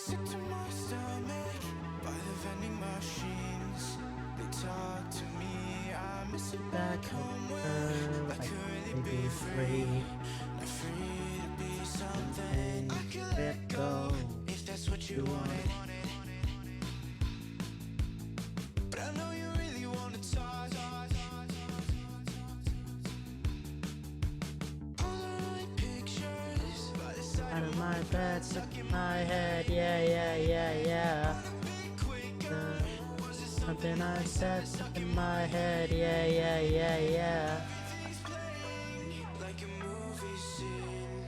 Sick to my stomach by the vending machines. They talk to me, I miss it back home where I could really be free. Not free to be something I could let go if that's what you wanted. But I know you really wanna talk. Polaroid pictures by the side Out of my bed, stuck in my head, yeah. Something I said stuck in my head, yeah. like a movie scene.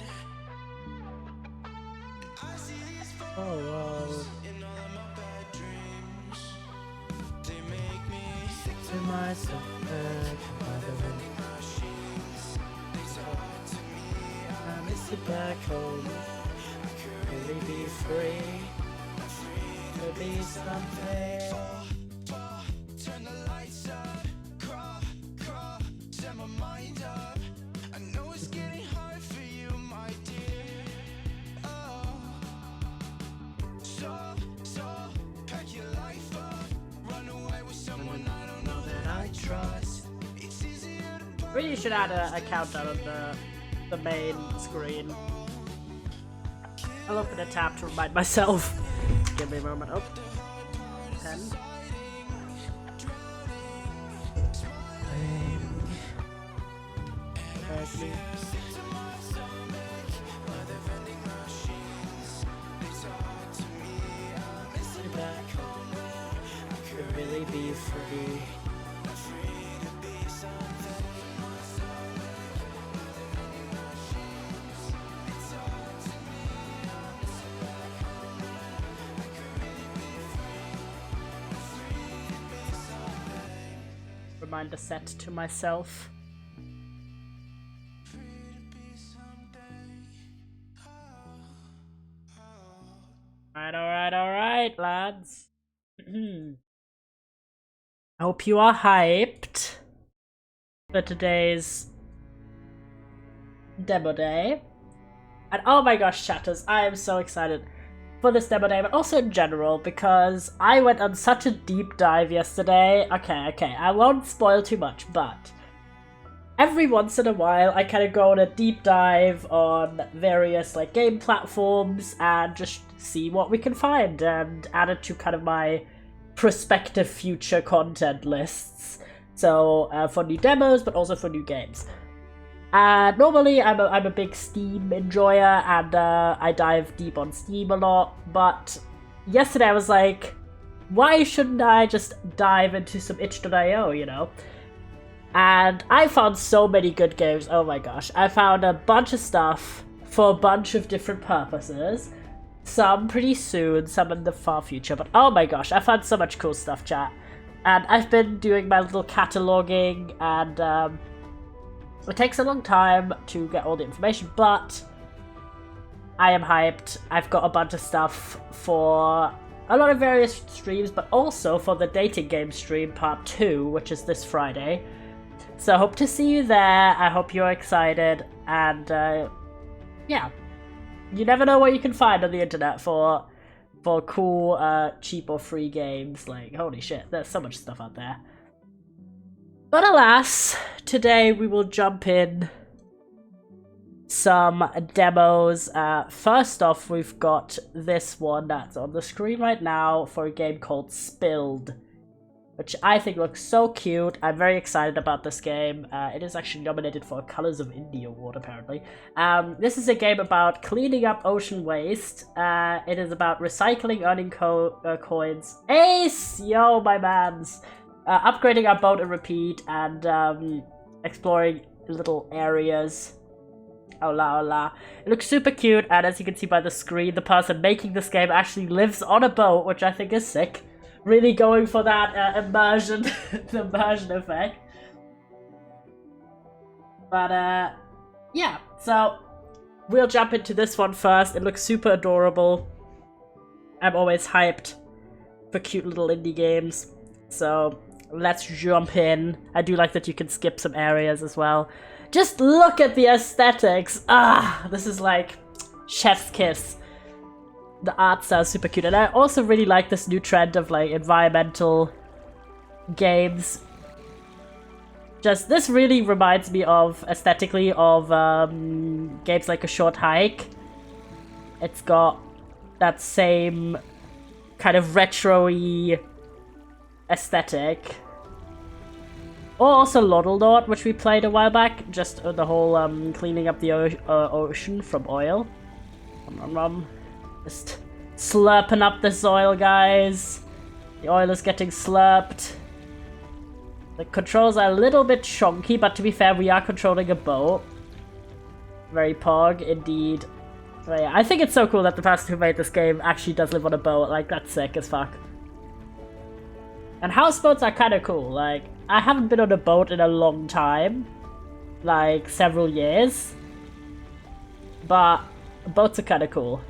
I see these Oh, photos in all of my bad dreams. They make me sick to to my stomach, vending machines. They talk to me, I miss it back home. Really be free, to be something. turn the lights up, crawl, set my mind up. I know it's getting hard for you, my dear. Oh, so pack your life up, run away with someone I don't know that I trust. It's easier to Really should add a countdown on the main screen. I'll open a tab to remind myself. Give me a moment. Oh, 10. Actually, back home, could really be free. Reminder set to myself. Alright, lads. I hope you are hyped for today's demo day. And oh my gosh, chatters, I am so excited for this demo day, but also in general, because I went on such a deep dive yesterday. Okay, I won't spoil too much, but every once in a while I kind of go on a deep dive on various like game platforms and just see what we can find and add it to kind of my prospective future content lists. So for new demos, but also for new games. Normally I'm a big Steam enjoyer and I dive deep on Steam a lot, but yesterday I was like, why shouldn't I just dive into some itch.io, you know? And I found so many good games, oh my gosh. I found a bunch of stuff for a bunch of different purposes. Some pretty soon, some in the far future, but oh my gosh, I found so much cool stuff, chat. And I've been doing my little cataloging, and it takes a long time to get all the information, but I am hyped. I've got a bunch of stuff for a lot of various streams, but also for the dating game stream part 2, which is this Friday. So I hope to see you there. I hope you're excited, and yeah. You never know what you can find on the internet for cool, cheap or free games. Like, holy shit, there's so much stuff out there. But alas, today we will jump in some demos. First off, we've got this one that's on the screen right now for a game called Spilled, which I think looks so cute. I'm very excited about this game. It is actually nominated for a Colors of India award, apparently. This is a game about cleaning up ocean waste. It is about recycling, earning coins. Ace! Yo, my mans! Upgrading our boat and repeat, and exploring little areas. Hola. It looks super cute, and as you can see by the screen, the person making this game actually lives on a boat, which I think is sick. Really going for that immersion, the immersion effect. But yeah, so we'll jump into this one first. It looks super adorable. I'm always hyped for cute little indie games. So let's jump in. I do like that you can skip some areas as well. Just look at the aesthetics. Ah, this is like chef's kiss. the art style is super cute. And I also really like this new trend of like environmental games. Just, this really reminds me of, aesthetically, of games like A Short Hike. It's got that same kind of retro-y aesthetic. Or also Lodel, which we played a while back. Just the whole cleaning up the ocean from oil. Just slurping up this oil, guys. The oil is getting slurped. The controls are a little bit chonky, but to be fair, we are controlling a boat. Very pog, indeed. But yeah, I think it's so cool that the person who made this game actually does live on a boat. Like, that's sick as fuck. And houseboats are kind of cool. Like, I haven't been on a boat in a long time. Like, several years. But boats are kind of cool.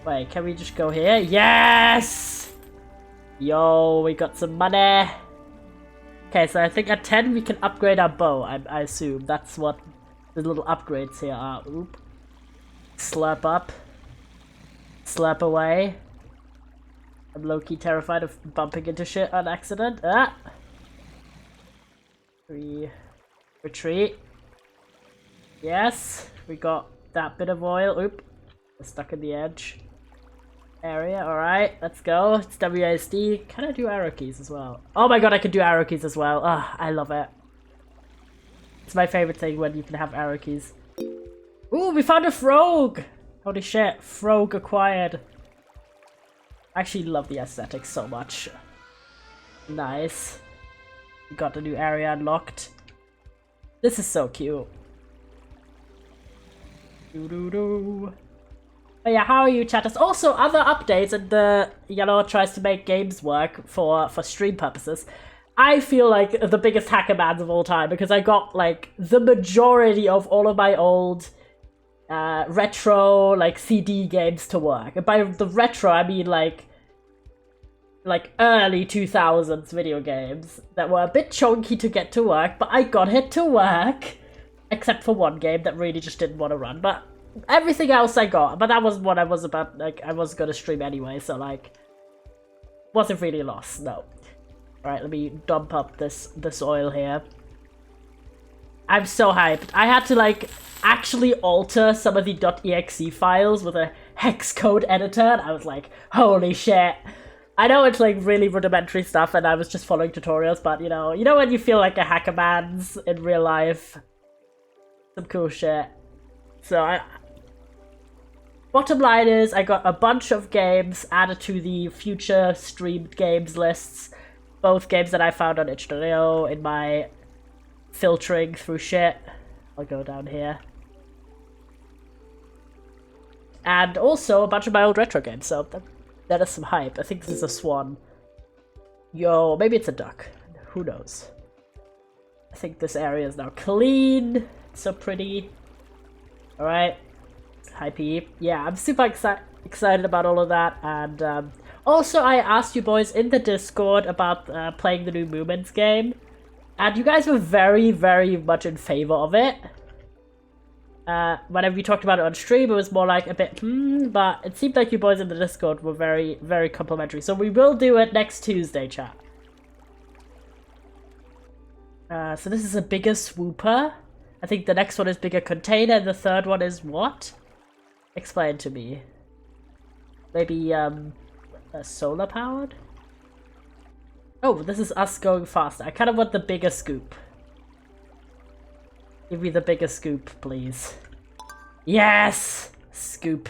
Wait, can we just go here? Yes! Yo, we got some money. Okay, so I think at 10 we can upgrade our bow, I assume. That's what the little upgrades here are. Oop. Slurp up. Slurp away. I'm low-key terrified of bumping into shit on accident. Ah! Retreat. Yes, we got that bit of oil. Oop. We're stuck in the edge area. Alright, let's go. It's WASD. Can I do arrow keys as well? Oh my god, I can do arrow keys as well. Ah, I love it. It's my favorite thing when you can have arrow keys. Ooh, we found a frog! Holy shit, frog acquired. I actually love the aesthetic so much. Nice. We got the new area unlocked. This is so cute. Doo-doo-doo. But yeah, how are you, chatters? Also, other updates, and the tries to make games work for stream purposes. I feel like the biggest hacker mans of all time, because I got like the majority of all of my old retro like CD games to work. And by the retro, I mean like early 2000s video games that were a bit chunky to get to work, but I got it to work, except for one game that really just didn't want to run. But everything else I got, but that was what I was about, like, I was gonna stream anyway, so, like, wasn't really a loss, no. Alright, let me dump up this oil here. I'm so hyped. I had to, like, actually alter some of the .exe files with a hex code editor, and I was like, holy shit. I know it's, like, really rudimentary stuff, and I was just following tutorials, but, you know when you feel like a hacker man's in real life? Some cool shit. So, bottom line is, I got a bunch of games added to the future streamed games lists. Both games that I found on itch.io in my filtering through shit. I'll go down here. And also a bunch of my old retro games, so that is some hype. I think this is a swan. Yo, maybe it's a duck. Who knows? I think this area is now clean. It's so pretty. Alright. Hi Peep. Yeah, I'm super excited about all of that, and also I asked you boys in the Discord about playing the new Movements game, and you guys were very, very much in favor of it. Whenever we talked about it on stream, it was more like a bit, but it seemed like you boys in the Discord were very, very complimentary, so we will do it next Tuesday, chat. So this is a bigger swooper. I think the next one is bigger container, and the third one is what? Explain to me. Maybe, solar powered? Oh, this is us going faster. I kind of want the bigger scoop. Give me the bigger scoop, please. Yes! Scoop.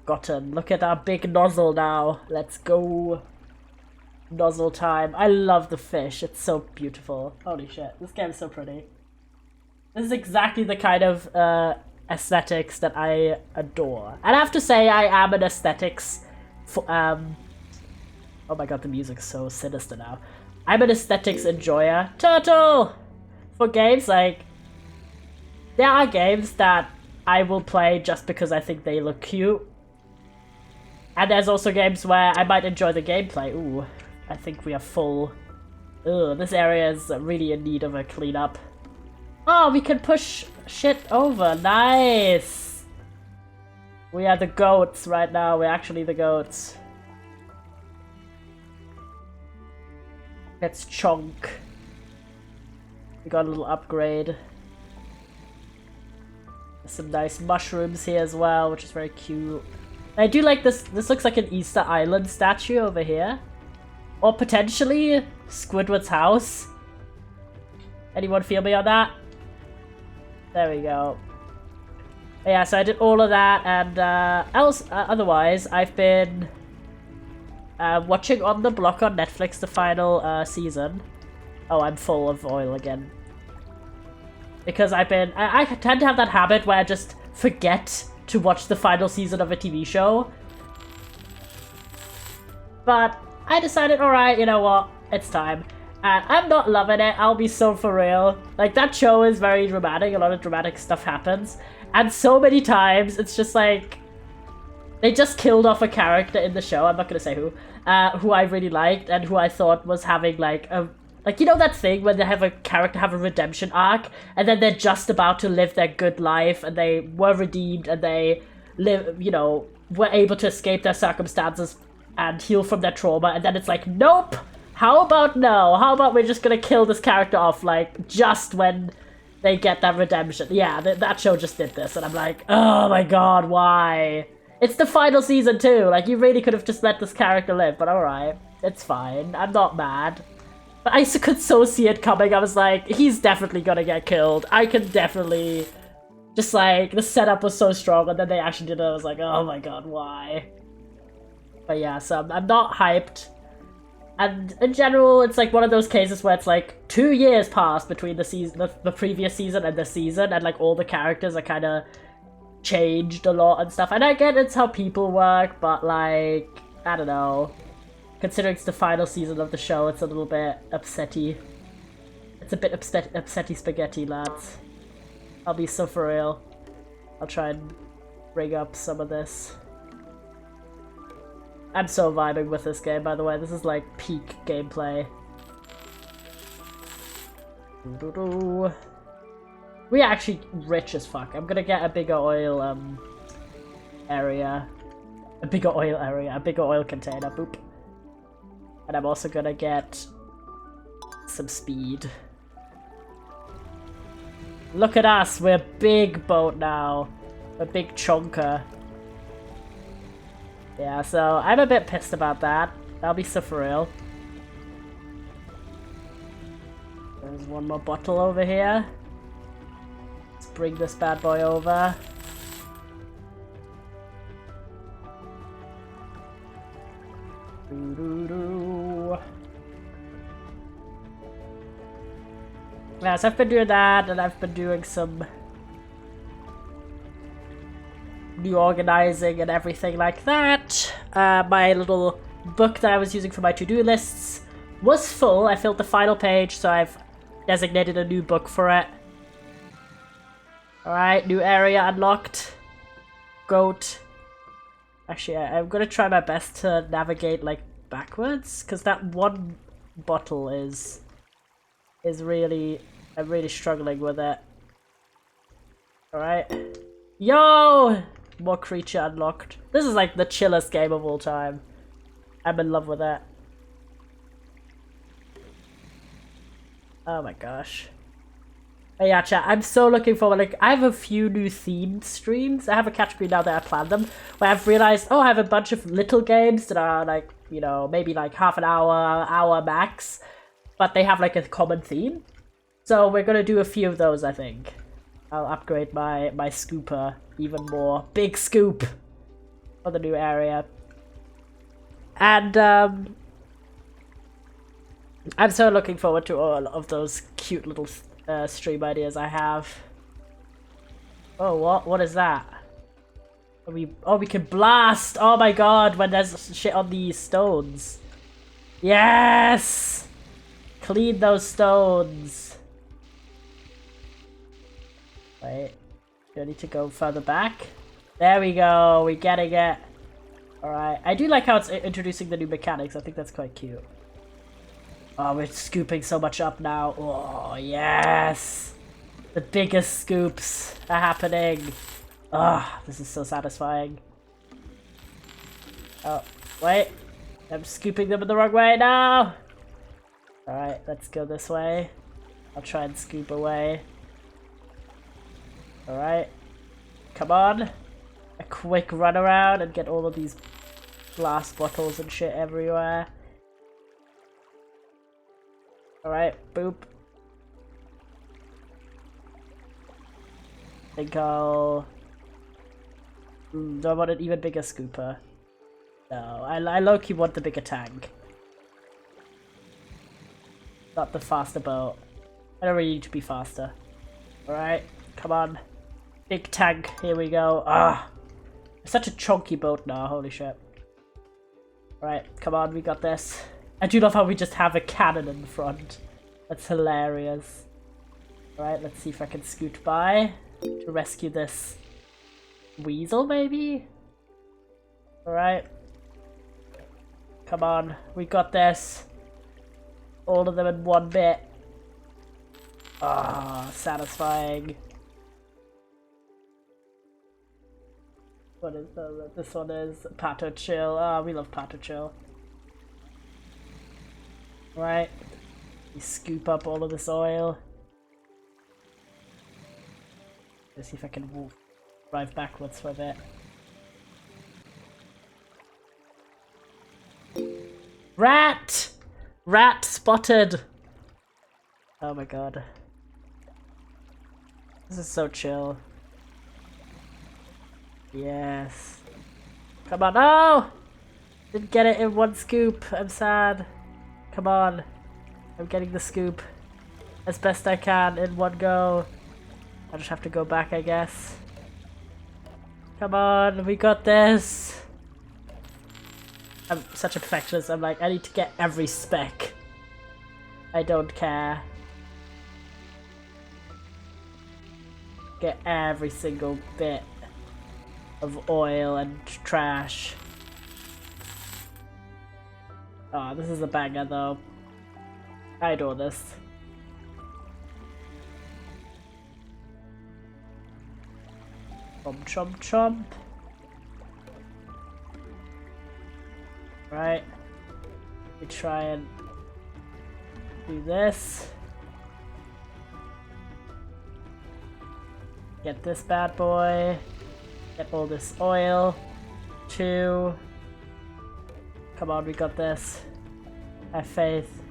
Gotten. Look at our big nozzle now. Let's go. Nozzle time. I love the fish. It's so beautiful. Holy shit. This game is so pretty. This is exactly the kind of, aesthetics that I adore. And I have to say, I am an aesthetics for, oh my god, the music's so sinister now. I'm an aesthetics enjoyer. Turtle! For games, like, there are games that I will play just because I think they look cute. And there's also games where I might enjoy the gameplay. Ooh, I think we are full. Ugh, this area is really in need of a cleanup. Oh, we can push shit over. Nice! We are the goats right now. We're actually the goats. Let's chonk. We got a little upgrade. There's some nice mushrooms here as well, which is very cute. I do like this. This looks like an Easter Island statue over here. Or potentially Squidward's house. Anyone feel me on that? There we go. Yeah, so I did all of that, and otherwise, I've been watching On the Block on Netflix, the final season. Oh, I'm full of oil again. Because I tend to have that habit where I just forget to watch the final season of a TV show. But I decided, alright, you know what, it's time. And I'm not loving it, I'll be so for real. Like, that show is very dramatic, a lot of dramatic stuff happens. And so many times, it's just like... They just killed off a character in the show, I'm not gonna say who I really liked, and who I thought was having, like, a... Like, you know that thing when they have a character have a redemption arc, and then they're just about to live their good life, and they were redeemed, and they live, you know, were able to escape their circumstances and heal from their trauma, and then it's like, nope! How about no? How about we're just gonna kill this character off, like, just when they get that redemption? Yeah, that show just did this, and I'm like, oh my god, why? It's the final season too, like, you really could have just let this character live, but alright, it's fine, I'm not mad. But I could so see it coming, I was like, he's definitely gonna get killed, I can definitely... Just like, the setup was so strong, and then they actually did it, I was like, oh my god, why? But yeah, so I'm not hyped. And in general, it's like one of those cases where it's like 2 years passed between the season, the previous season and this season, and like all the characters are kind of changed a lot and stuff. And I get it's how people work, but like, I don't know. Considering it's the final season of the show, it's a little bit upsetty. It's a bit upsetty spaghetti, lads. I'll be so for real. I'll try and bring up some of this. I'm so vibing with this game, by the way. This is like peak gameplay. We're actually rich as fuck. I'm gonna get a bigger oil area. A bigger oil container. Boop. And I'm also gonna get some speed. Look at us, we're a big boat now. A big chonker. Yeah, so I'm a bit pissed about that. I'll be so for real. There's one more bottle over here. Let's bring this bad boy over. Doo-doo-doo. Yeah, so I've been doing that, and I've been doing some new organizing and everything like that. My little book that I was using for my to-do lists was full. I filled the final page, so I've designated a new book for it. Alright, new area unlocked. Goat. Actually, I'm gonna try my best to navigate, like, backwards, because that one bottle is really... I'm really struggling with it. Alright. Yo! More creature unlocked. This is like the chillest game of all time. I'm in love with it. Oh my gosh. But yeah, chat, I'm so looking forward. Like, I have a few new themed streams. I have a category now that I planned them, where I've realized, oh, I have a bunch of little games that are like, you know, maybe like half an hour max, but they have like a common theme. So we're gonna do a few of those, I think. I'll upgrade my scooper even more. Big scoop for the new area. And I'm so looking forward to all of those cute little stream ideas I have. Oh, what is that? We can blast! Oh my god, when there's shit on these stones. Yes! Clean those stones. Wait, do I need to go further back? There we go, we're getting it. Alright, I do like how it's introducing the new mechanics, I think that's quite cute. Oh, we're scooping so much up now. Oh, yes! The biggest scoops are happening. Ah, this is so satisfying. Oh, wait. I'm scooping them in the wrong way now. Alright, let's go this way. I'll try and scoop away. Alright. Come on. A quick run around and get all of these glass bottles and shit everywhere. Alright, boop. I think I'll... do I want an even bigger scooper? No, I low-key want the bigger tank. Not the faster boat. I don't really need to be faster. Alright, come on. Big tank, here we go. Ah! It's such a chunky boat now, holy shit. Alright, come on, we got this. I do love how we just have a cannon in the front. That's hilarious. Alright, let's see if I can scoot by to rescue this weasel, maybe? Alright. Come on, we got this. All of them in one bit. Ah, satisfying. What is this one is Pato Chill. Ah, we love Pato Chill. Right. We scoop up all of this oil. Let's see if I can drive backwards for a bit. Rat! Rat spotted! Oh my god. This is so chill. Yes. Come on. No! Didn't get it in one scoop. I'm sad. Come on. I'm getting the scoop as best I can in one go. I just have to go back, I guess. Come on, we got this. I'm such a perfectionist. I'm like, I need to get every speck. I don't care. Get every single bit of oil and trash. Oh, this is a banger though. I adore this. Chomp chomp chomp. Right. We try and do this. Get this bad boy. Get all this oil. 2. Come on, we got this. Have faith.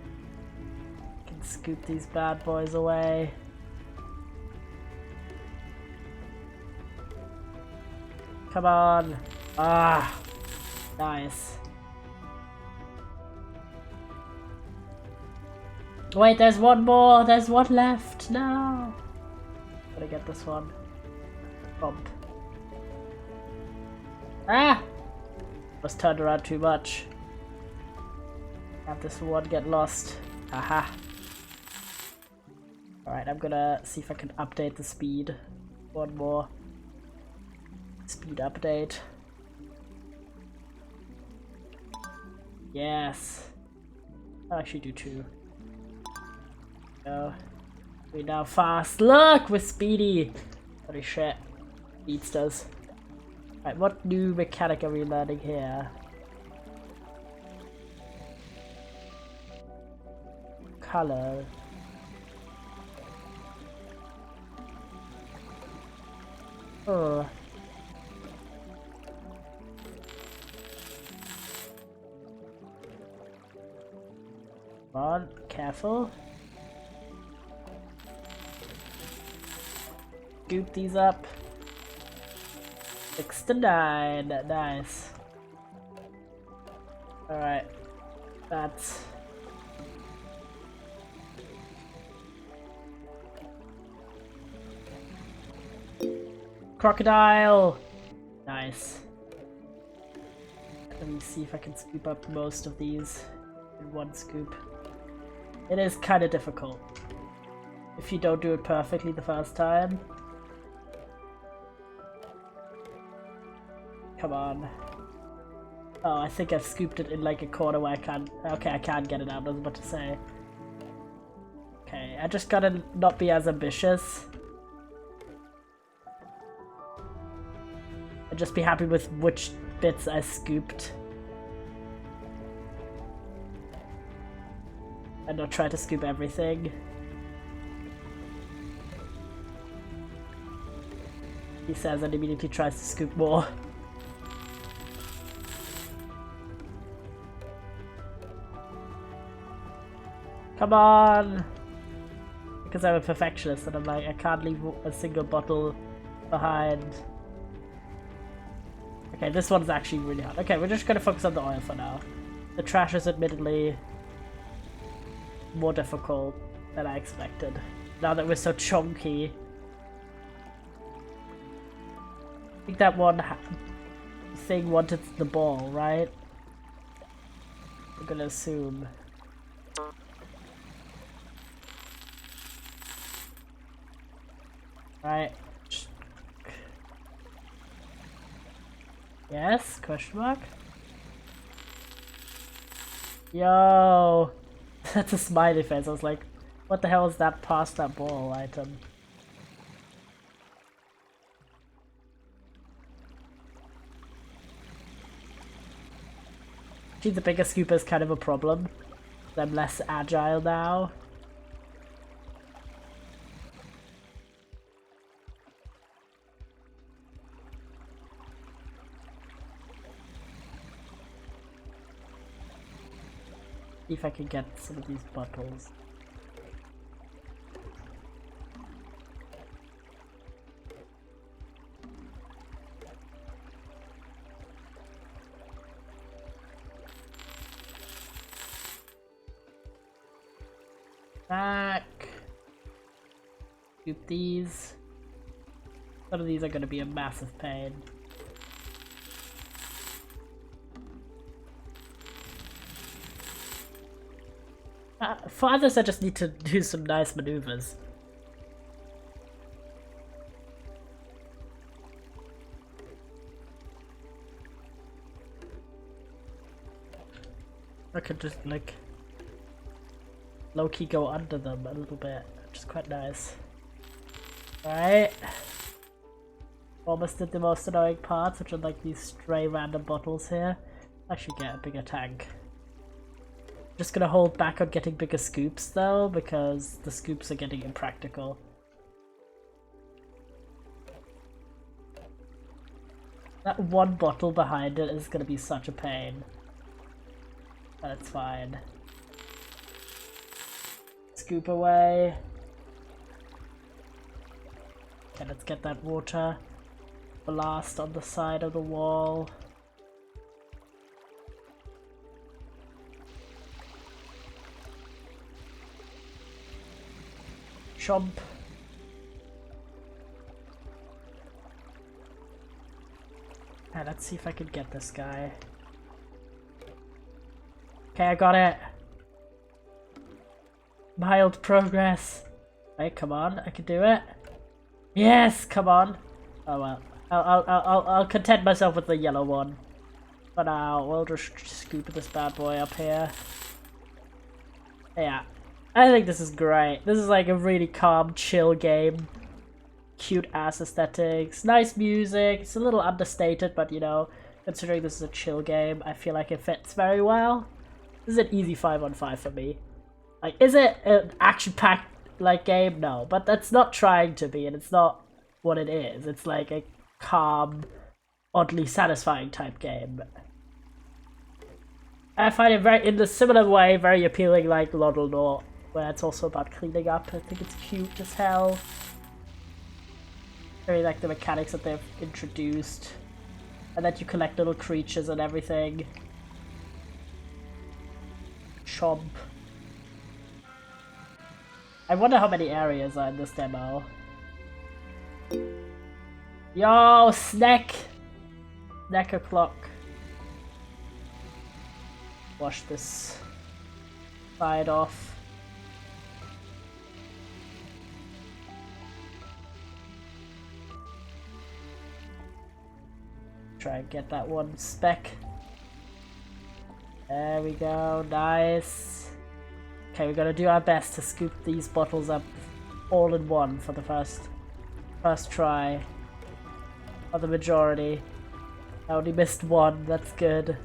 Can scoop these bad boys away. Come on. Ah. Nice. Wait, there's one more. There's one left. No. Gotta get this one. Bump. Ah! Was turned around too much. Have this one get lost. Aha. Alright, I'm gonna see if I can update the speed. One more. Speed update. Yes. I'll actually do 2. Go. We're now fast. Look! We're speedy! Holy shit. Speedsters. Right, what new mechanic are we learning here? Color. Oh. Come on, careful. Scoop these up. 6 to 9. Nice. Alright. That's... Crocodile! Nice. Let me see if I can scoop up most of these in one scoop. It is kind of difficult if you don't do it perfectly the first time. Come on. Oh, I think I've scooped it in like a corner where I can't... Okay, I can't get it out, I was about to say. Okay, I just gotta not be as ambitious. and just be happy with which bits I scooped. And not try to scoop everything. He says and immediately tries to scoop more. Come on! Because I'm a perfectionist and I'm like, I can't leave a single bottle behind. Okay, this one's actually really hard. Okay, we're just gonna focus on the oil for now. The trash is admittedly more difficult than I expected. Now that we're so chunky. I think that one thing wanted the ball, right? I'm gonna assume. Right. Yes? Question mark? Yo! That's a smiley face. I was like, what the hell is that past that ball item? Actually, the bigger scooper is kind of a problem. I'm less agile now. See if I can get some of these bottles. Back. Scoop these. Some of these are going to be a massive pain. For others, I just need to do some nice maneuvers. I could just like low-key go under them a little bit, which is quite nice. Right. Almost did the most annoying parts, which are like these stray random bottles here. I should get a bigger tank. Just gonna hold back on getting bigger scoops though, because the scoops are getting impractical. That one bottle behind it is gonna be such a pain. But it's fine. Scoop away. Okay, let's get that water blast on the side of the wall. Chomp. Okay, let's see if I can get this guy. Okay, I got it. Mild progress. Wait, come on, I can do it. Yes, come on. Oh well, I'll content myself with the yellow one. For now, we'll just scoop this bad boy up here. Yeah. I think this is great. This is like a really calm, chill game. Cute ass aesthetics, nice music. It's a little understated, but you know, considering this is a chill game, I feel like it fits very well. This is an easy 5-on-5 for me. Like, is it an action-packed like game? No, but that's not trying to be, and it's not what it is. It's like a calm, oddly satisfying type game. I find it very, in a similar way, very appealing like Lodel Nor, where it's also about cleaning up. I think it's cute as hell. Very like the mechanics that they've introduced. And that you collect little creatures and everything. Chomp. I wonder how many areas are in this demo. Yo, snack! Snack o'clock. Wash this side off. Try and get that one speck. There we go, nice. Okay, we're gonna do our best to scoop these bottles up all in one for the first try. Or the majority. I only missed one, that's good.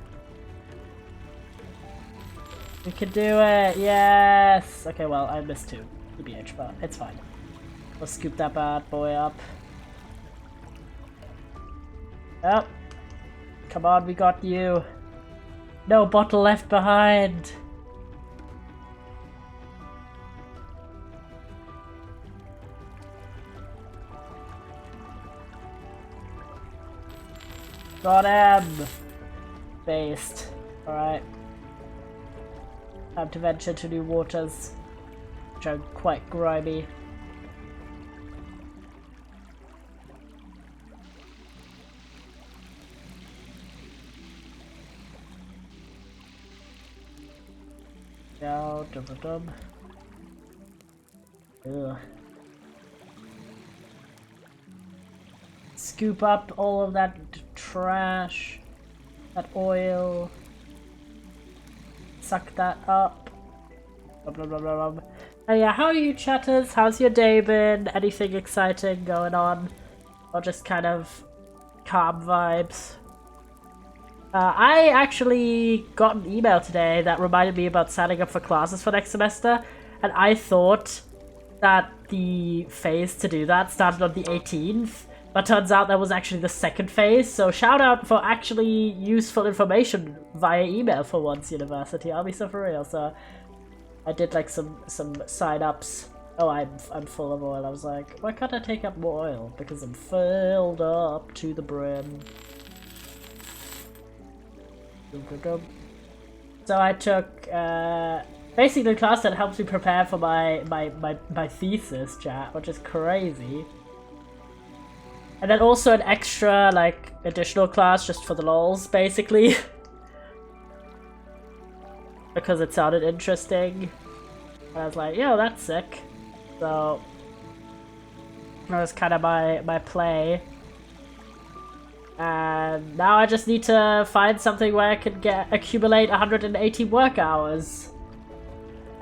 We can do it, yes! Okay, well, I missed 2, TBH, but it's fine. We'll scoop that bad boy up. Oh, come on, we got you. No bottle left behind. Got him! Based. Alright. Time to venture to new waters, which are quite grimy. No, dum. Ugh. Scoop up all of that trash, that oil, suck that up. Blah, blah, blah, blah. Yeah, how are you, chatters? How's your day been? Anything exciting going on? Or just kind of calm vibes? I actually got an email today that reminded me about signing up for classes for next semester, and I thought that the phase to do that started on the 18th, but turns out that was actually the second phase, so shout out for actually useful information via email for once, university. I'll be so for real. So I did like some sign-ups. Oh, I'm full of oil. I was like, why can't I take up more oil? Because I'm filled up to the brim. So I took basically the class that helps me prepare for my thesis, chat, which is crazy. And then also an extra, like, additional class just for the lols, basically. Because it sounded interesting. And I was like, yo, that's sick. So that was kind of my play. And now I just need to find something where I can accumulate 180 work hours.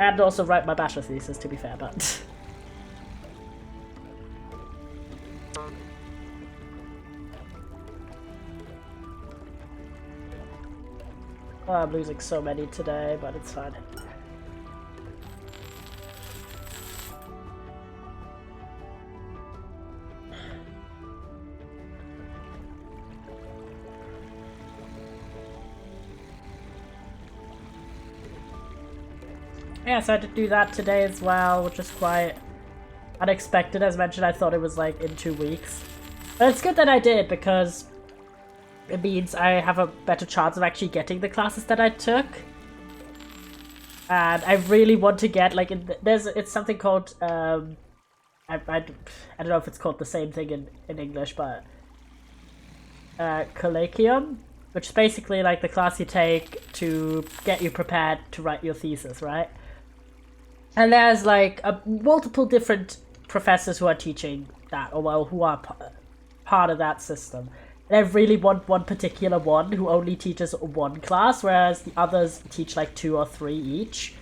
And also write my bachelor thesis, to be fair, but... Oh, I'm losing so many today, but it's fine. Yeah, so I had to do that today as well, which is quite unexpected. As mentioned, I thought it was like in 2 weeks. But it's good that I did, because it means I have a better chance of actually getting the classes that I took. And I really want to get, like, it's something called, I don't know if it's called the same thing in English, but Colloquium, which is basically like the class you take to get you prepared to write your thesis, right? And there's like multiple different professors who are teaching that, or well, who are part of that system. And I really want one particular one who only teaches one class, whereas the others teach like 2 or 3 each.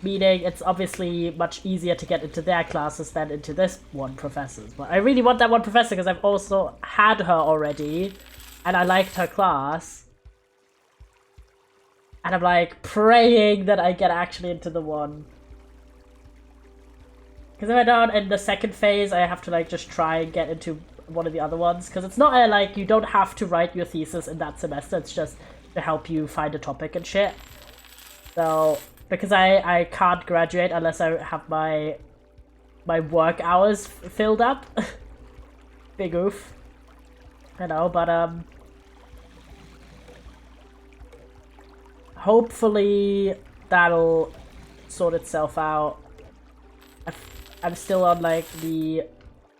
Meaning it's obviously much easier to get into their classes than into this one professor's. But I really want that one professor because I've also had her already, and I liked her class. And I'm like praying that I get actually into the one. Because if I don't, in the second phase, I have to like just try and get into one of the other ones. Because it's not like you don't have to write your thesis in that semester. It's just to help you find a topic and shit. So, because I can't graduate unless I have my work hours filled up. Big oof. I know, but hopefully that'll sort itself out. I'm still on like the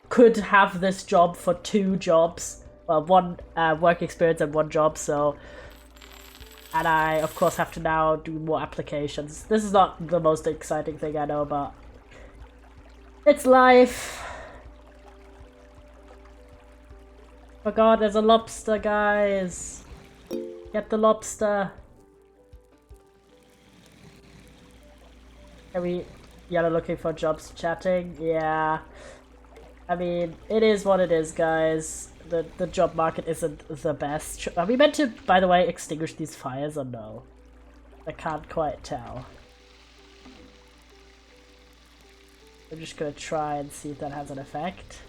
could have this job for 2 jobs. Well, 1 work experience and 1 job, so. And I, of course, have to now do more applications. This is not the most exciting thing I know, but it's life. Oh god, there's a lobster, guys. Get the lobster. Are we yellow looking for jobs chatting? Yeah. I mean, it is what it is, guys. the job market isn't the best. Are we meant to, by the way, extinguish these fires or no? I can't quite tell. I'm just gonna try and see if that has an effect.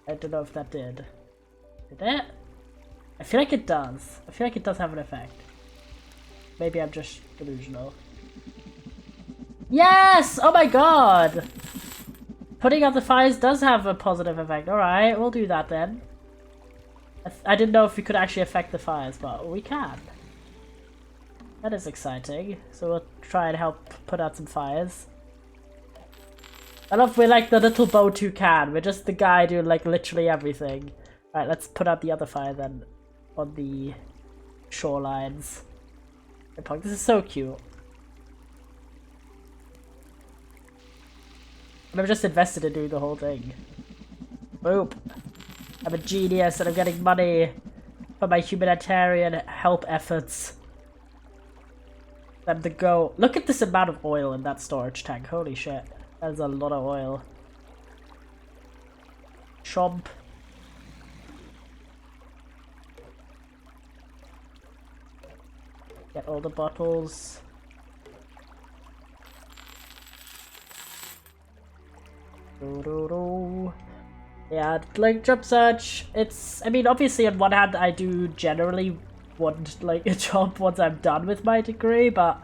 I don't know if that did. Did it? I feel like it does. I feel like it does have an effect. Maybe I'm just delusional. Yes! Oh my god! Putting out the fires does have a positive effect. Alright, we'll do that then. I didn't know if we could actually affect the fires, but we can. That is exciting. So we'll try and help put out some fires. I love we're like the little boat who can. We're just the guy doing like literally everything. Alright, let's put out the other fire then on the shorelines. This is so cute. And I've just invested in doing the whole thing. Boop. I'm a genius and I'm getting money for my humanitarian help efforts. Time to go. Look at this amount of oil in that storage tank. Holy shit. That's a lot of oil. Chomp. Get all the bottles. Yeah, like job search, it's, I mean, obviously on one hand I do generally want like a job once I'm done with my degree, but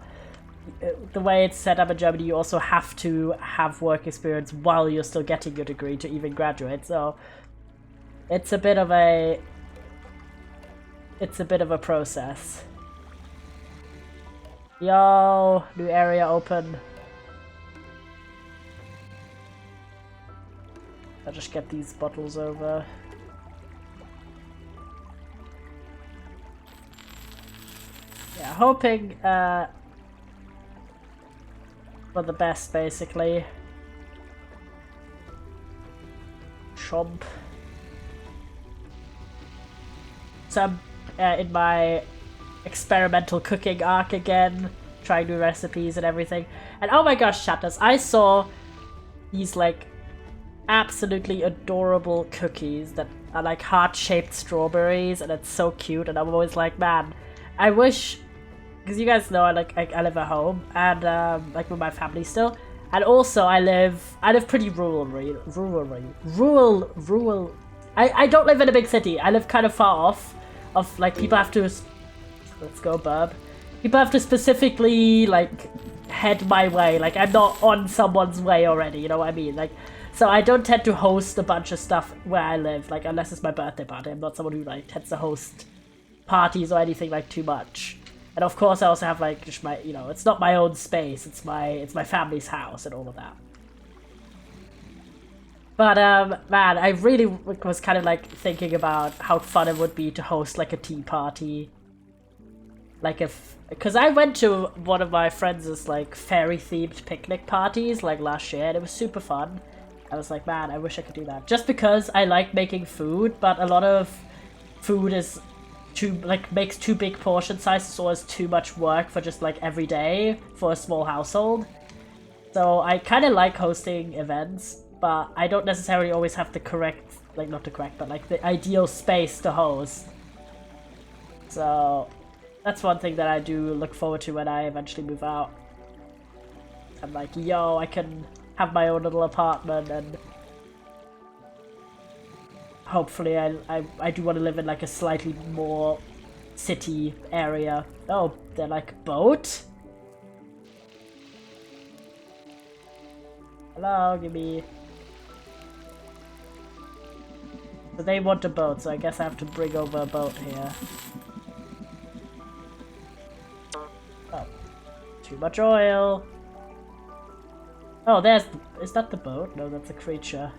the way it's set up in Germany, you also have to have work experience while you're still getting your degree to even graduate, so it's a bit of a process. Yo, new area open. I'll just get these bottles over. Yeah, hoping for the best, basically. Chomp. So I'm in my experimental cooking arc again, trying new recipes and everything. And oh my gosh, chatters, I saw these like absolutely adorable cookies that are like heart-shaped strawberries, and it's so cute, and I'm always like, man, I wish, because you guys know I live at home and like with my family still, and also I live pretty rural. I don't live in a big city. I live kind of far off. Of like people have to, let's go burb. People have to specifically like head my way. Like I'm not on someone's way already. You know what I mean? Like. So I don't tend to host a bunch of stuff where I live, like unless it's my birthday party. I'm not someone who like tends to host parties or anything like too much. And of course I also have like just my, you know, it's not my own space, it's my family's house and all of that. But man, I really was kind of like thinking about how fun it would be to host like a tea party. Like because I went to one of my friends' like fairy themed picnic parties like last year and it was super fun. I was like, man, I wish I could do that. Just because I like making food, but a lot of food is makes too big portion sizes or is too much work for just like every day for a small household. So I kind of like hosting events, but I don't necessarily always have the correct, like not the correct, but like the ideal space to host. So that's one thing that I do look forward to when I eventually move out. I'm like, yo, I can have my own little apartment, and hopefully I do want to live in like a slightly more city area. Oh, they're like boat? Hello, give me. So they want a boat, so I guess I have to bring over a boat here. Oh, too much oil. Oh, is that the boat? No, that's a creature.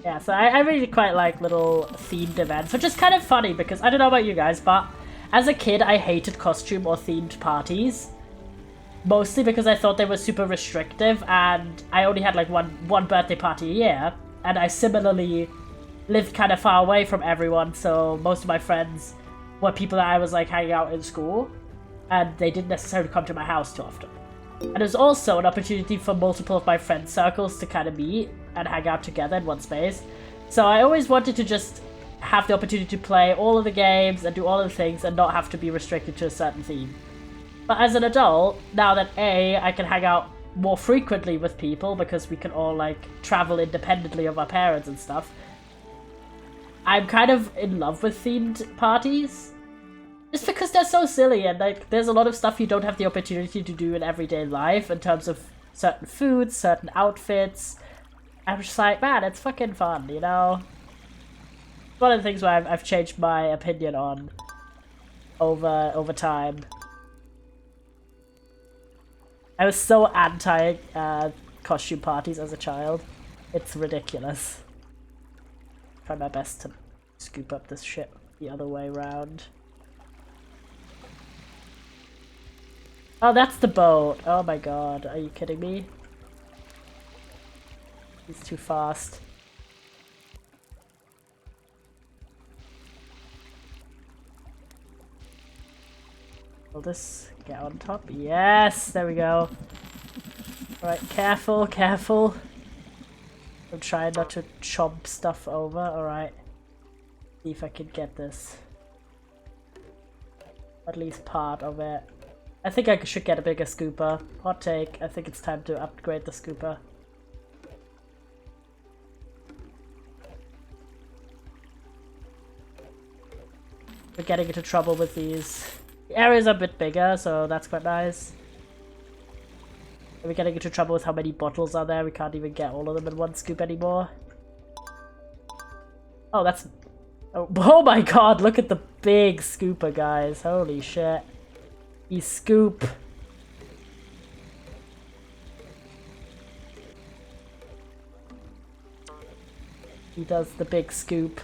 Yeah, so I really quite like little themed events, which is kind of funny because I don't know about you guys, but as a kid I hated costume or themed parties. Mostly because I thought they were super restrictive and I only had like one birthday party a year, and I similarly lived kind of far away from everyone, so most of my friends were people that I was like hanging out in school, and they didn't necessarily come to my house too often. And there's also an opportunity for multiple of my friend circles to kind of meet and hang out together in one space. So I always wanted to just have the opportunity to play all of the games and do all of the things and not have to be restricted to a certain theme. But as an adult, now that I can hang out more frequently with people because we can all like travel independently of our parents and stuff, I'm kind of in love with themed parties. Just because they're so silly and like there's a lot of stuff you don't have the opportunity to do in everyday life in terms of certain foods, certain outfits. I'm just like, man, it's fucking fun, you know? One of the things where I've changed my opinion on over time. I was so anti costume parties as a child. It's ridiculous. Try my best to scoop up this shit the other way around. Oh, that's the boat. Oh my god, are you kidding me? He's too fast. Will this get on top? Yes! There we go. Alright, careful, careful. I'm trying not to chomp stuff over. Alright. See if I can get this. At least part of it. I think I should get a bigger scooper. Hot take. I think it's time to upgrade the scooper. We're getting into trouble with these. The area's a bit bigger, so that's quite nice. We're getting into trouble with how many bottles are there. We can't even get all of them in one scoop anymore. Oh, that's... Oh my god, look at the big scooper, guys. Holy shit. He scoop. He does the big scoop.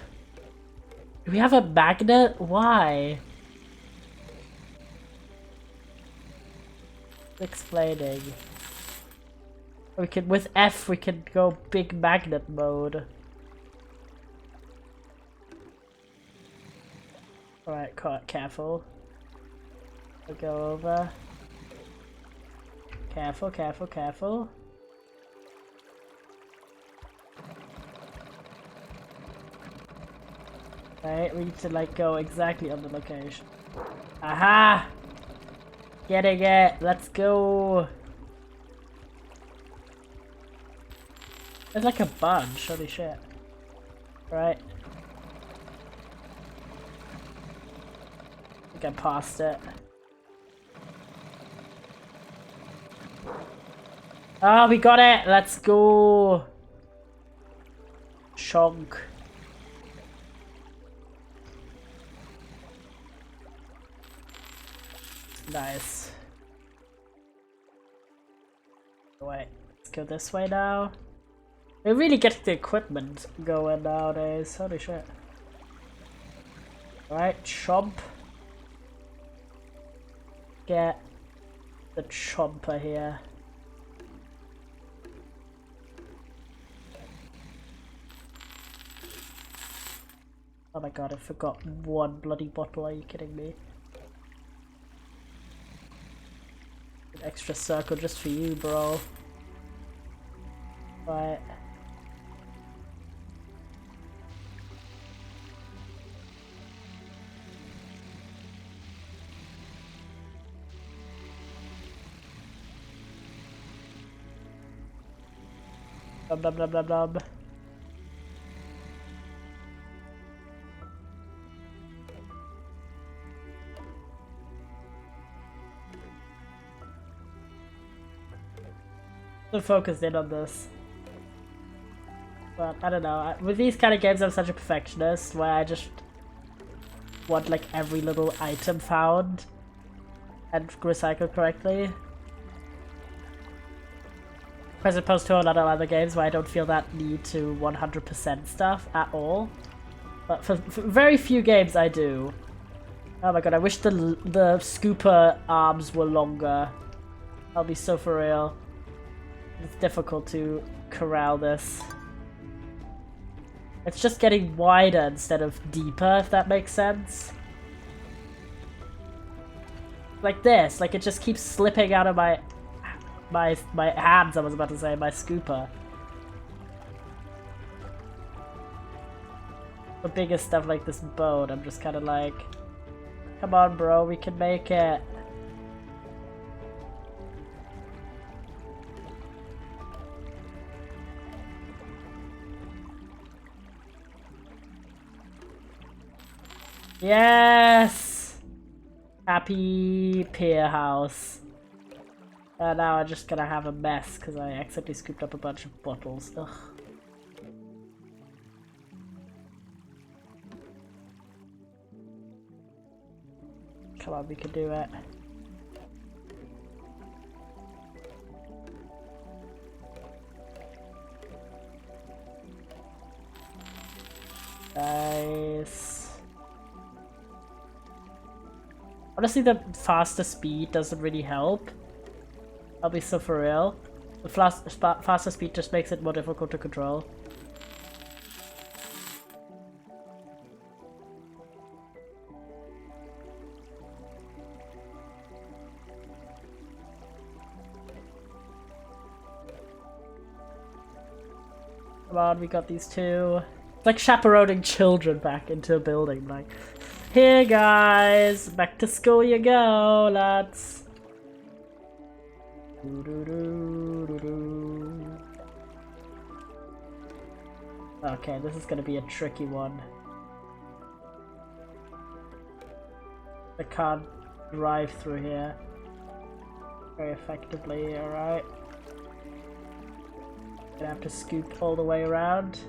Do we have a magnet? Why? Explaining. We can, with F, we can go big magnet mode. Alright, careful. We'll go over. Careful, careful, careful. Right, we need to like go exactly on the location. Aha! Getting it! Let's go! There's like a bunch, holy shit. Right. I think I passed it. Ah, we got it! Let's go! Chunk. Nice. Wait, let's go this way now. We're really getting the equipment going nowadays. Holy shit. Right, chomp. Get the chomper here. Oh my god, I forgot one bloody bottle. Are you kidding me? An extra circle just for you, bro. Right. Blub blub blub blub blub. Focused in on this, but I don't know. With these kind of games, I'm such a perfectionist where I just want like every little item found and recycled correctly, as opposed to a lot of other games where I don't feel that need to 100% stuff at all. But for very few games, I do. Oh my god! I wish the scooper arms were longer. I'll be so for real. It's difficult to corral this. It's just getting wider instead of deeper, if that makes sense. Like this, like it just keeps slipping out of my... my hands, I was about to say, my scooper. The biggest stuff like this boat, I'm just kind of like, come on bro, we can make it. Yes! Happy pier house. And now I'm just gonna have a mess because I accidentally scooped up a bunch of bottles. Ugh. Come on, we can do it. Nice. Honestly, the faster speed doesn't really help. I'll be so for real. The faster speed just makes it more difficult to control. Come on, we got these two. It's like chaperoning children back into a building. Like, here guys, back to school you go, lads. Okay, this is gonna be a tricky one. I can't drive through here very effectively, alright. Gonna have to scoop all the way around.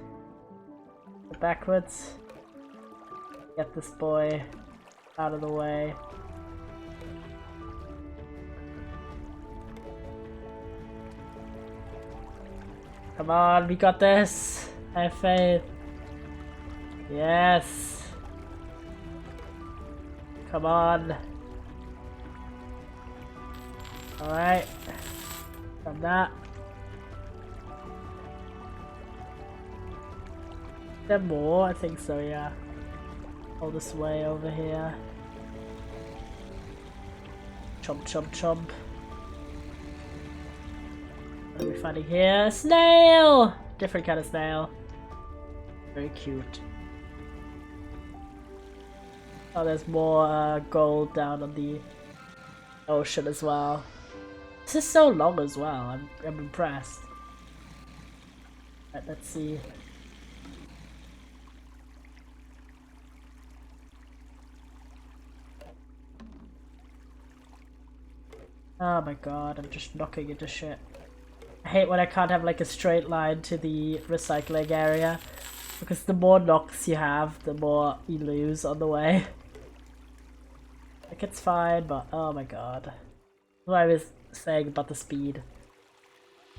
Backwards. Get this boy out of the way. Come on, we got this. I have faith. Yes. Come on. Alright. From that. There more? I think so, yeah. All this way over here. Chomp, chomp, chomp. What are we finding here? Snail! Different kind of snail. Very cute. Oh, there's more gold down on the ocean as well. This is so long as well. I'm impressed. Right, let's see. Oh my god, I'm just knocking into shit. I hate when I can't have like a straight line to the recycling area. Because the more knocks you have, the more you lose on the way. Like it's fine, but oh my god. That's what I was saying about the speed.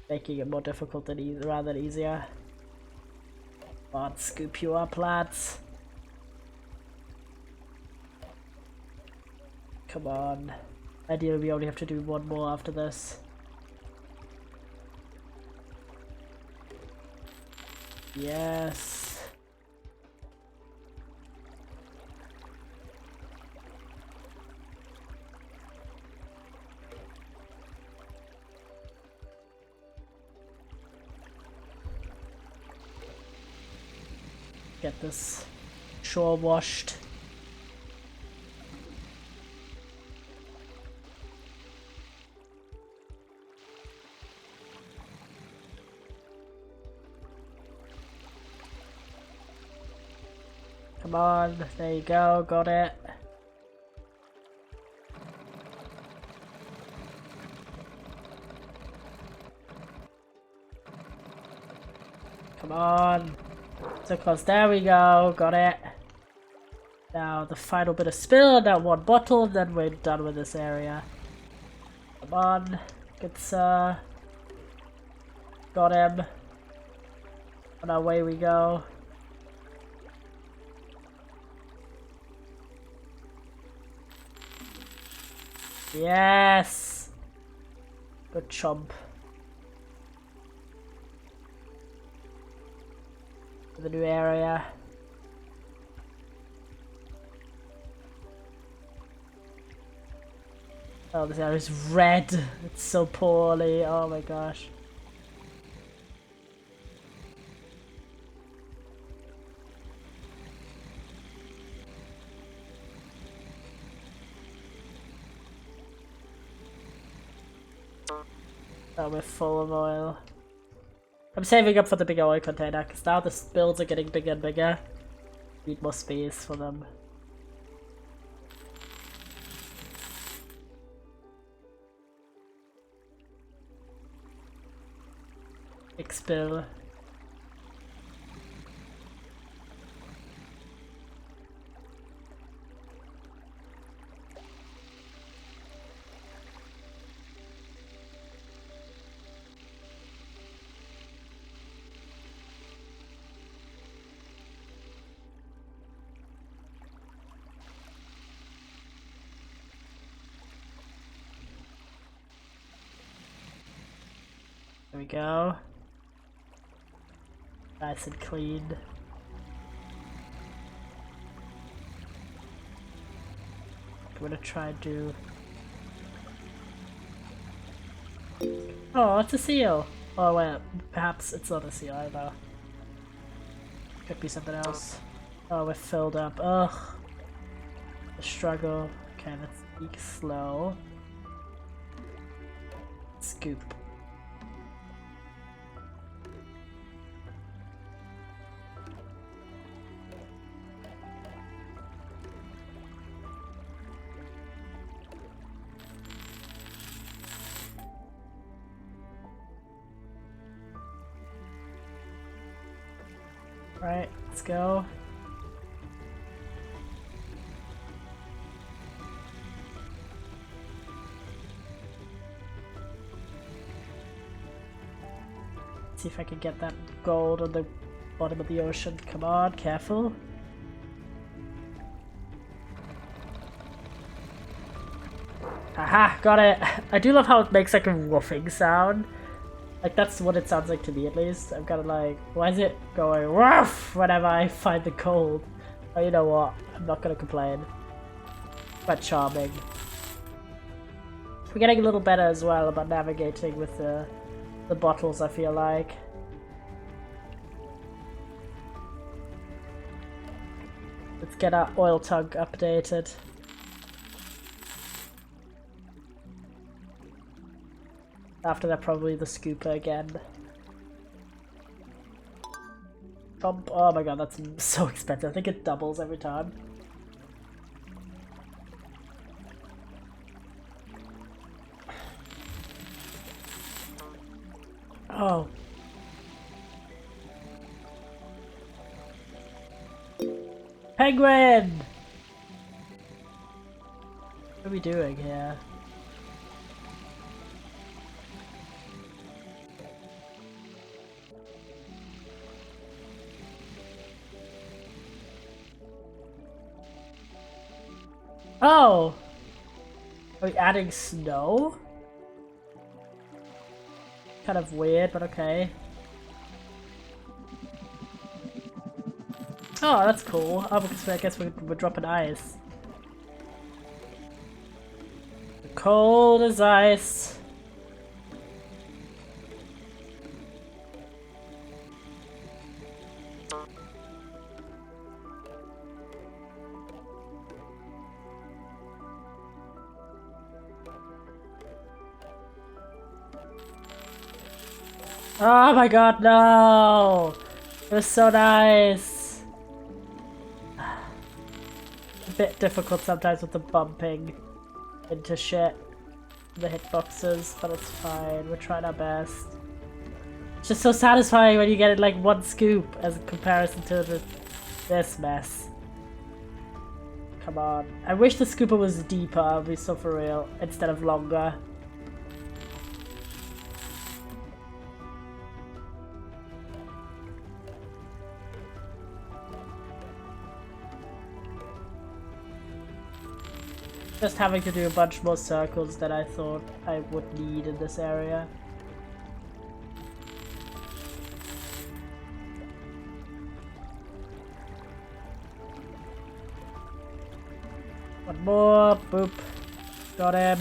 Making it more difficult than rather than easier. Come on, scoop you up, lads. Come on. Ideally, we only have to do one more after this. Yes. Get this shore washed. Come on, there you go, got it. Come on. So close, there we go, got it. Now the final bit of spill, now one bottle, and then we're done with this area. Come on, good sir. Got him. On our way we go. Yes! Good chomp. The new area. Oh, this area is red. It's so poorly. Oh my gosh. Oh, we're full of oil. I'm saving up for the bigger oil container because now the spills are getting bigger and bigger. Need more space for them. Big spill. There we go. Nice and clean. I'm gonna try and do... Oh, it's a seal! Oh wait, perhaps it's not a seal either. Could be something else. Oh, we're filled up. Ugh. The struggle. Okay, let's be slow. Scoop. Right, let's go. Let's see if I can get that gold on the bottom of the ocean. Come on, careful. Aha, got it! I do love how it makes like a woofing sound. Like that's what it sounds like to me at least. I'm kind of like, why is it going woof whenever I find the gold? Oh, you know what? I'm not gonna complain. Quite charming. We're getting a little better as well about navigating with the bottles, I feel like. Let's get our oil tug updated. After that, probably the scooper again. Oh my god, that's so expensive. I think it doubles every time. Oh. Penguin! What are we doing here? Oh! Are we adding snow? Kind of weird, but okay. Oh, that's cool. Oh, because I guess we're dropping ice. Cold as ice. Oh my god, no! It was so nice! A bit difficult sometimes with the bumping into shit, the hitboxes, but it's fine, we're trying our best. It's just so satisfying when you get it like one scoop as a comparison to this mess. Come on. I wish the scooper was deeper, I'll be so for real, instead of longer. Just having to do a bunch more circles than I thought I would need in this area. One more, boop. Got him.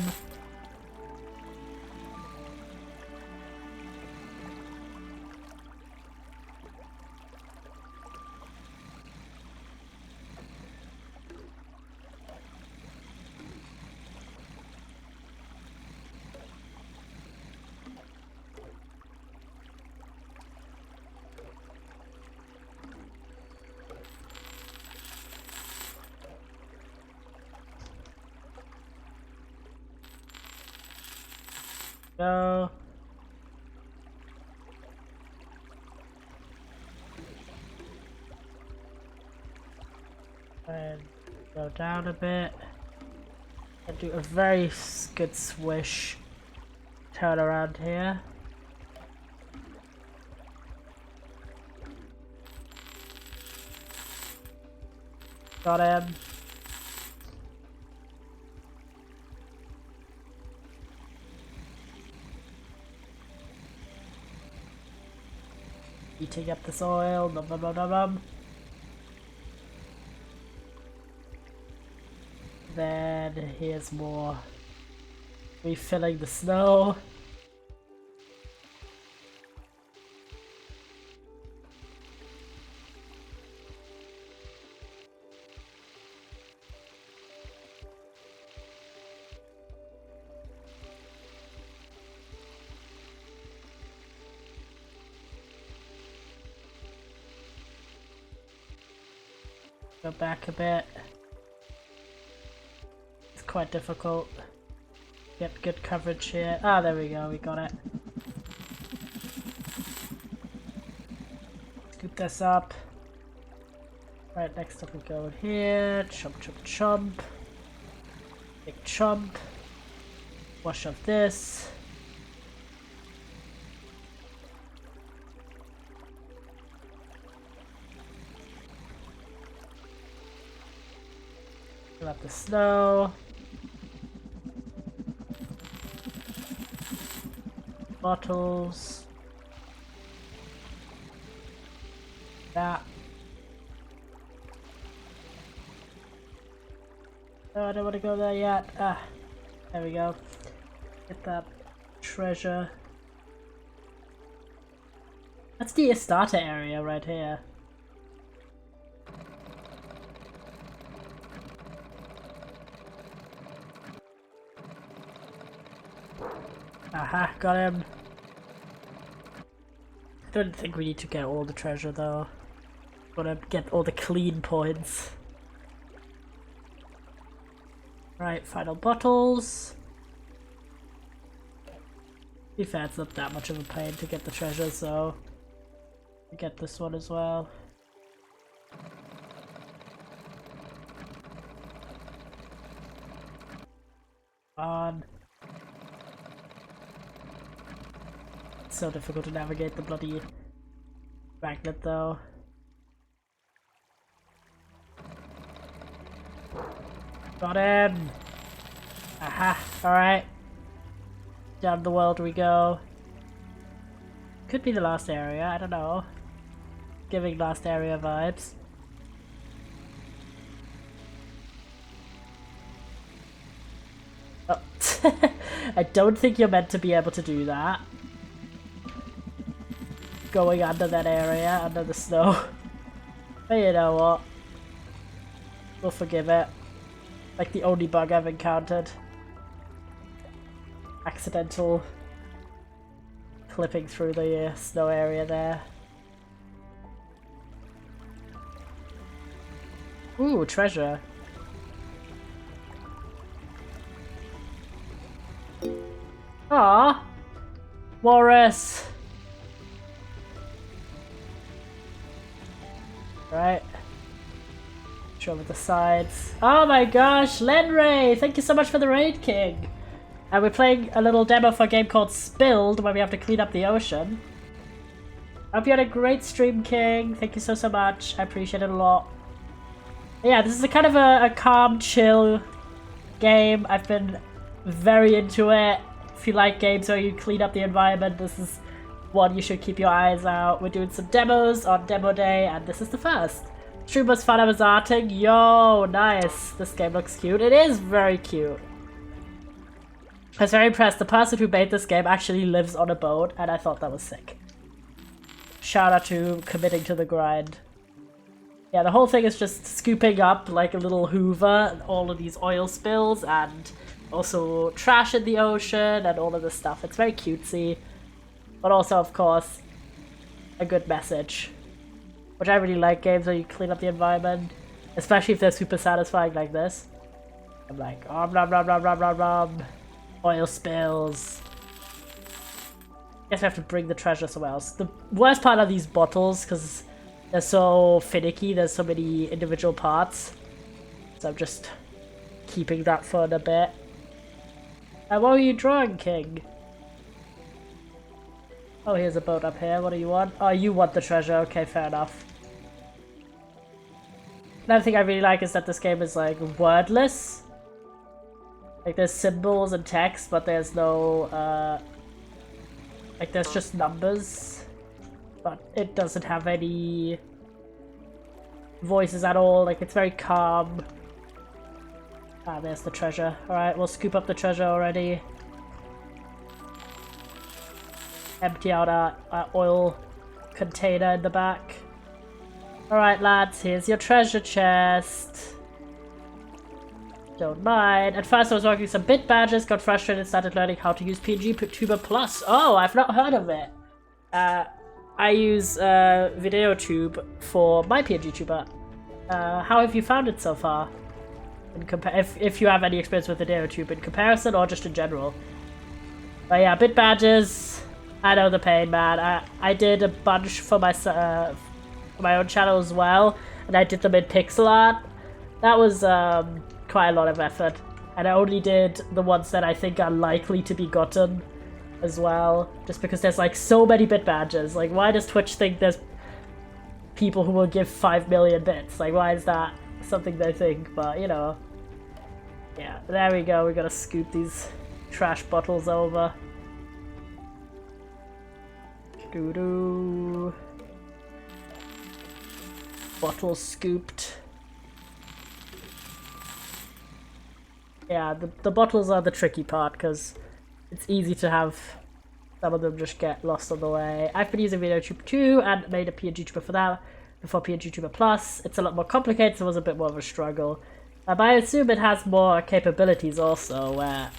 Go. And go down a bit. And do a very good swish. Turn around here. Got him. Eating up this oil. Nom nom nom nom nom. Then here's more. Refilling the snow. Go back a bit. It's quite difficult. Get good coverage here. Ah, there we go, we got it. Scoop this up. Right, next up we go here. Chomp, chomp, chomp. Big chomp. Wash off this. Fill up the snow. Bottles. That. Oh, I don't want to go there yet. Ah, there we go. Get that treasure. That's the starter area right here. Aha, got him. I don't think we need to get all the treasure though. Wanna get all the clean points. Right, final bottles. To be fair, it's not that much of a pain to get the treasure, so I get this one as well. On. It's so difficult to navigate the bloody magnet though. Got him! Aha, alright. Down the world we go. Could be the last area, I don't know. Giving last area vibes. Oh. I don't think you're meant to be able to do that. Going under that area, under the snow. But you know what? We'll forgive it. Like the only bug I've encountered. Accidental clipping through the snow area there. Ooh, treasure. Ah, Walrus. Right. Show over the sides. Oh my gosh, Lenray! Thank you so much for the raid, King! And we're playing a little demo for a game called Spilled, where we have to clean up the ocean. I hope you had a great stream, King. Thank you so much. I appreciate it a lot. Yeah, this is a kind of a calm, chill game. I've been very into it. If you like games where you clean up the environment, this is one you should keep your eyes out. We're doing some demos on demo day, and this is the first. Stream was fun, I was arting. Yo, nice. This game looks cute. It is very cute. I was very impressed. The person who made this game actually lives on a boat, and I thought that was sick. Shout out to committing to the grind. Yeah, the whole thing is just scooping up like a little hoover all of these oil spills and also trash in the ocean and all of this stuff. It's very cutesy, but also, of course, a good message. Which I really like games where you clean up the environment, especially if they're super satisfying like this. I'm like, nom nom nom nom nom nom nom. Oil spills. Guess we have to bring the treasure somewhere else. The worst part are these bottles, because they're so finicky. There's so many individual parts. So I'm just keeping that for a bit. What were you drawing, King? Oh, here's a boat up here. What do you want? Oh, you want the treasure. Okay, fair enough. Another thing I really like is that this game is, like, wordless. Like, there's symbols and text, but there's no, like, there's just numbers. But it doesn't have any voices at all. Like, it's very calm. Ah, there's the treasure. Alright, we'll scoop up the treasure already. Empty out our oil container in the back. Alright, lads, here's your treasure chest. Don't mind. At first I was working some bit badges, got frustrated, started learning how to use PNG Tuber Plus. Oh, I've not heard of it. I use VideoTube for my PNG Tuber. How have you found it so far? If you have any experience with VideoTube in comparison or just in general. But yeah, bit badges. I know the pain, man. I did a bunch for my own channel as well, and I did them in pixel art. That was quite a lot of effort, and I only did the ones that I think are likely to be gotten as well, just because there's like so many bit badges. Like, why does Twitch think there's people who will give 5 million bits? Like, why is that something they think? But you know, yeah, there we go. We gotta scoop these trash bottles over. Doo-doo. Bottles scooped. Yeah, the bottles are the tricky part, because it's easy to have some of them just get lost on the way. I've been using VideoTube 2 and made a PNG Tuber for that before PNG Tuber Plus. It's a lot more complicated, so it was a bit more of a struggle. But I assume it has more capabilities also, where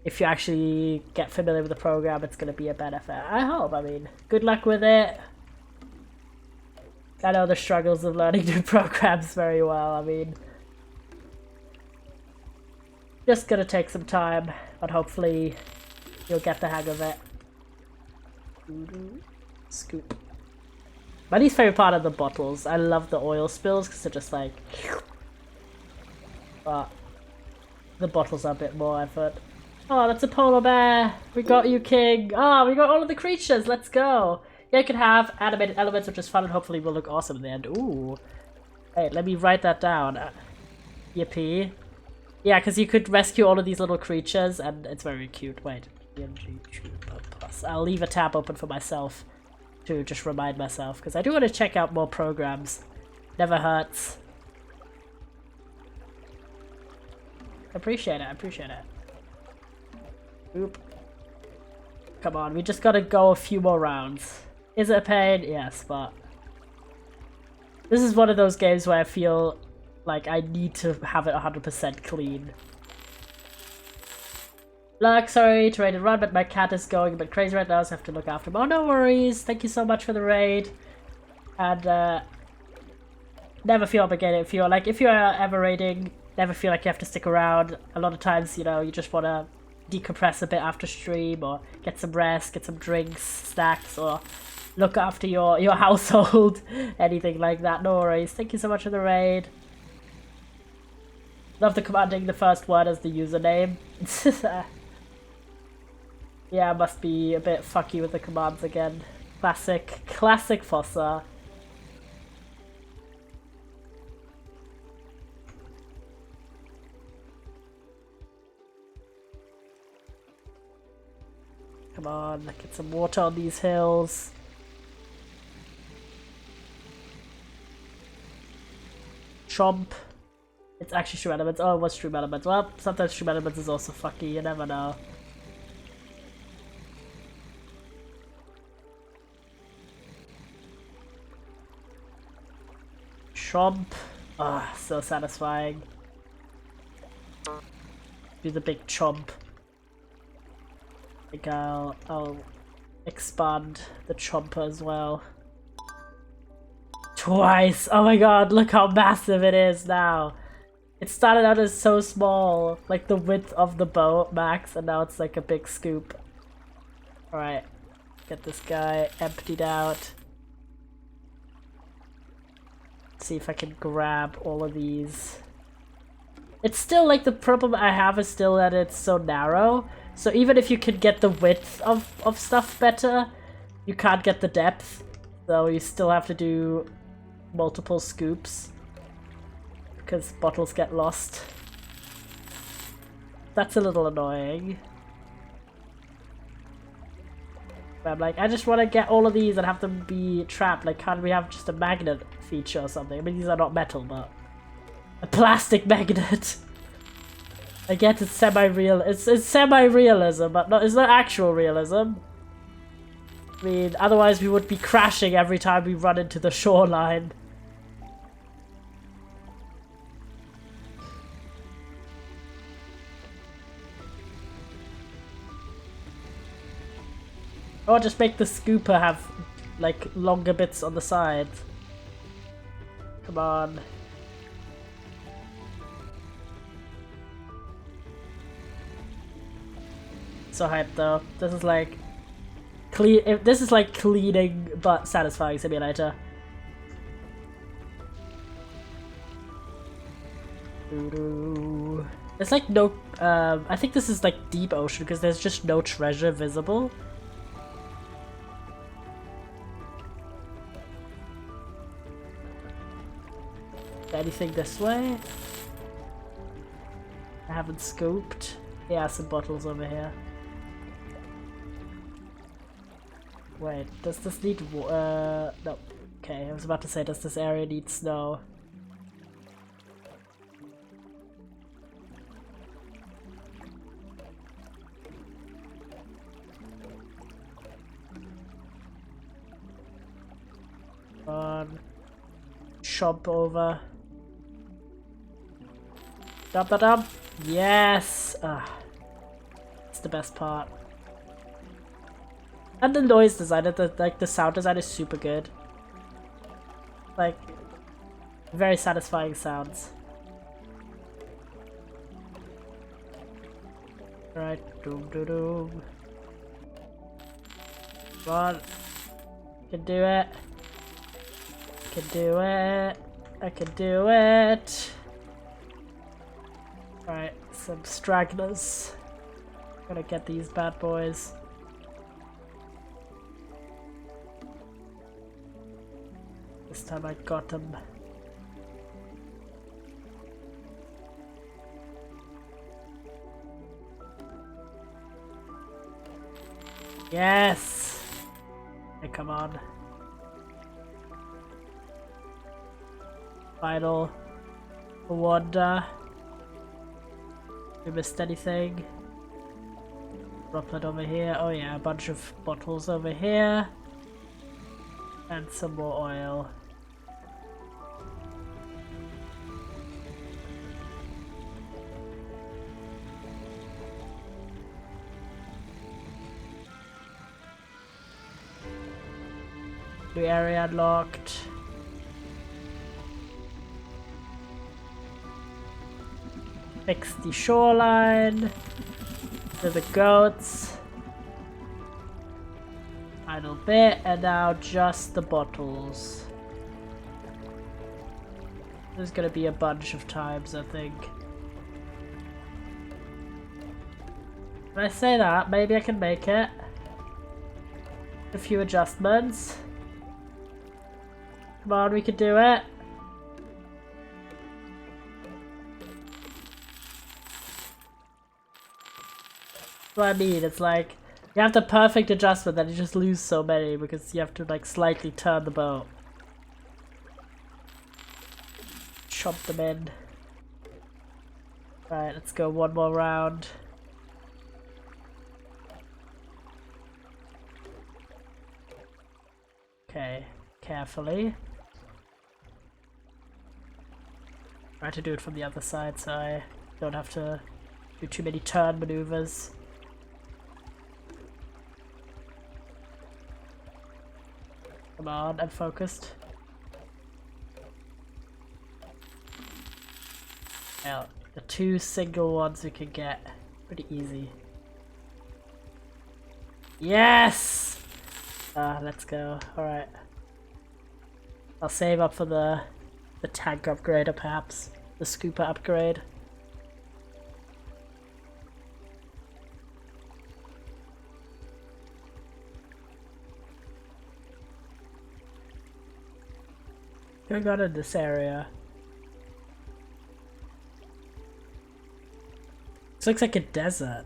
if you actually get familiar with the program, it's going to be a benefit. I hope. I mean, good luck with it. I know the struggles of learning new programs very well. I mean, just gonna take some time, but hopefully you'll get the hang of it. Scoop. My least favorite part are the bottles. I love the oil spills because they're just like... But the bottles are a bit more effort. Oh, that's a polar bear! We got you, King! Oh, we got all of the creatures! Let's go! Yeah, you can have animated elements, which is fun and hopefully will look awesome in the end. Ooh. Hey, let me write that down. Yippee. Yeah, because you could rescue all of these little creatures, and it's very cute. Wait. I'll leave a tab open for myself to just remind myself, because I do want to check out more programs. Never hurts. Appreciate it, I appreciate it. Oop. Come on, we just gotta go a few more rounds. Is it a pain? Yes, but... This is one of those games where I feel like I need to have it 100% clean. Look, sorry to raid and run, but my cat is going a bit crazy right now, so I have to look after him. Oh, no worries. Thank you so much for the raid. And, never feel obligated. If you're ever raiding, never feel like you have to stick around. A lot of times, you know, you just want to decompress a bit after stream, or get some rest, get some drinks, snacks, or look after your household. Anything like that. No worries. Thank you so much for the raid. Love the commanding the first word as the username. Yeah, must be a bit fucky with the commands again. Classic Fossa. Come on, get some water on these hills. Chomp. It's actually Stream Elements. Oh, it was Stream Elements. Well, sometimes Stream Elements is also fucky, you never know. Chomp. Ah, oh, so satisfying. Do the big chomp. I think I'll expand the chomper as well. Twice! Oh my god, look how massive it is now! It started out as so small, like the width of the boat max, and now it's like a big scoop. Alright, get this guy emptied out. See if I can grab all of these. It's still like the problem I have is still that it's so narrow. So even if you can get the width of stuff better, you can't get the depth. So you still have to do multiple scoops. Because bottles get lost. That's a little annoying. But I'm like, I just want to get all of these and have them be trapped. Like, can't we have just a magnet feature or something? I mean, these are not metal, but... a plastic magnet! I get it's semi-real. It's semi-realism, but it's not actual realism. I mean, otherwise we would be crashing every time we run into the shoreline. Or just make the scooper have, like, longer bits on the side. Come on. So hyped though. This is like this is like cleaning but satisfying simulator. There's like no I think this is like deep ocean because there's just no treasure visible. Anything this way? I haven't scoped. Yeah, some bottles over here. Wait, does this need no. Okay, I was about to say, does this area need snow? Come on. Chomp over. Dump that up. Yes! It's the best part. And the noise design, the sound design is super good. Like, very satisfying sounds. Alright, doom doom doom. Come on. Can do it. Can do it. I can do it. Alright, some stragglers. Gotta get these bad boys. This time I got them. Yes! Hey, come on. Final wonder. We missed anything? Droplet over here. Oh yeah, a bunch of bottles over here. And some more oil. New area unlocked. Fix the shoreline. To the goats. Final bit, and now just the bottles. There's gonna be a bunch of times, I think. When I say that, maybe I can make it. A few adjustments. Come on, we can do it. That's what I mean, it's like, you have the perfect adjustment that you just lose so many because you have to like slightly turn the boat. Chop them in. Alright, let's go one more round. Okay, carefully. Try to do it from the other side so I don't have to do too many turn maneuvers. Come on, I'm focused. Now, the two single ones we can get pretty easy. Yes! Let's go. Alright. I'll save up for the tank upgrade, or perhaps the scooper upgrade. Going on in this area. This looks like a desert.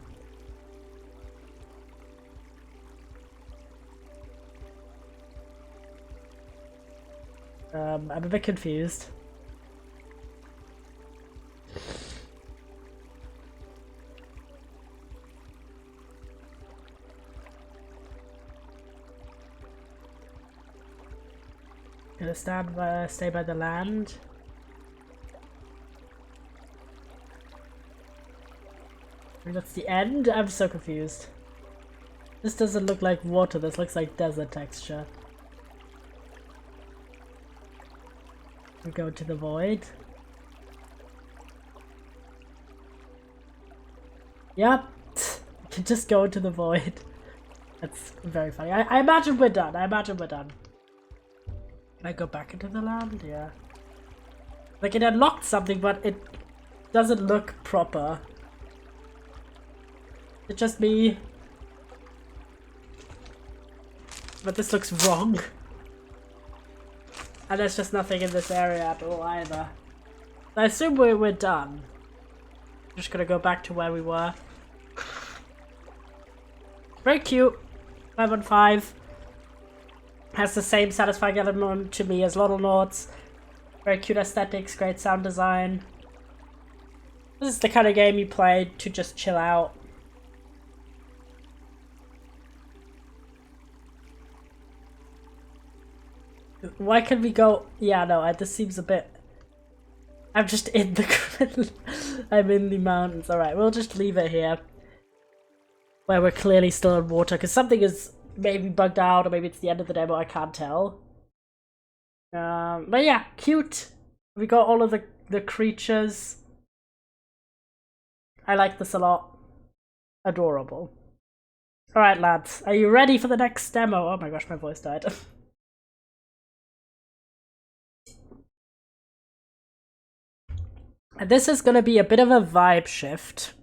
I'm a bit confused. Gonna stay by the land. I mean, that's the end? I'm so confused. This doesn't look like water, this looks like desert texture. We go to the void. Yep. We can just go into the void. That's very funny. I imagine we're done. I imagine we're done. Can I go back into the land? Yeah. Like it unlocked something, but it doesn't look proper. It's just me. But this looks wrong. And there's just nothing in this area at all either. I assume we're done. Just gonna go back to where we were. Very cute. 5 on 5. Has the same satisfying element to me as Little Noughts. Very cute aesthetics, great sound design. This is the kind of game you play to just chill out. Why can we go? Yeah, no, this seems a bit... I'm just in the... I'm in the mountains. Alright, we'll just leave it here. Where we're clearly still in water, because something is maybe bugged out, or maybe it's the end of the demo, I can't tell. But yeah, cute. We got all of the creatures. I like this a lot. Adorable. Alright, lads, are you ready for the next demo? Oh my gosh, my voice died. And this is going to be a bit of a vibe shift.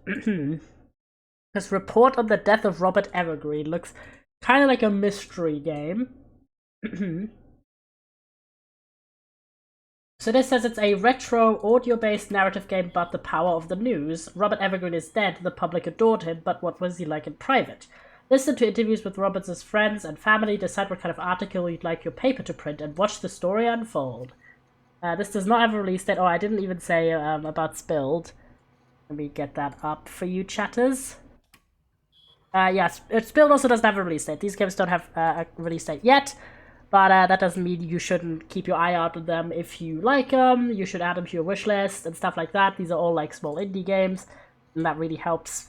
This report on the death of Robert Evergreen looks kind of like a mystery game. So this says it's a retro, audio-based narrative game about the power of the news. Robert Evergreen is dead, the public adored him, but what was he like in private? Listen to interviews with Robert's friends and family, decide what kind of article you'd like your paper to print, and watch the story unfold. This does not have a release date. Oh, I didn't even say about Spilled. Let me get that up for you chatters. Yes, Spilled also doesn't have a release date. These games don't have a release date yet, but that doesn't mean you shouldn't keep your eye out on them if you like them. You should add them to your wish list and stuff like that. These are all like small indie games, and that really helps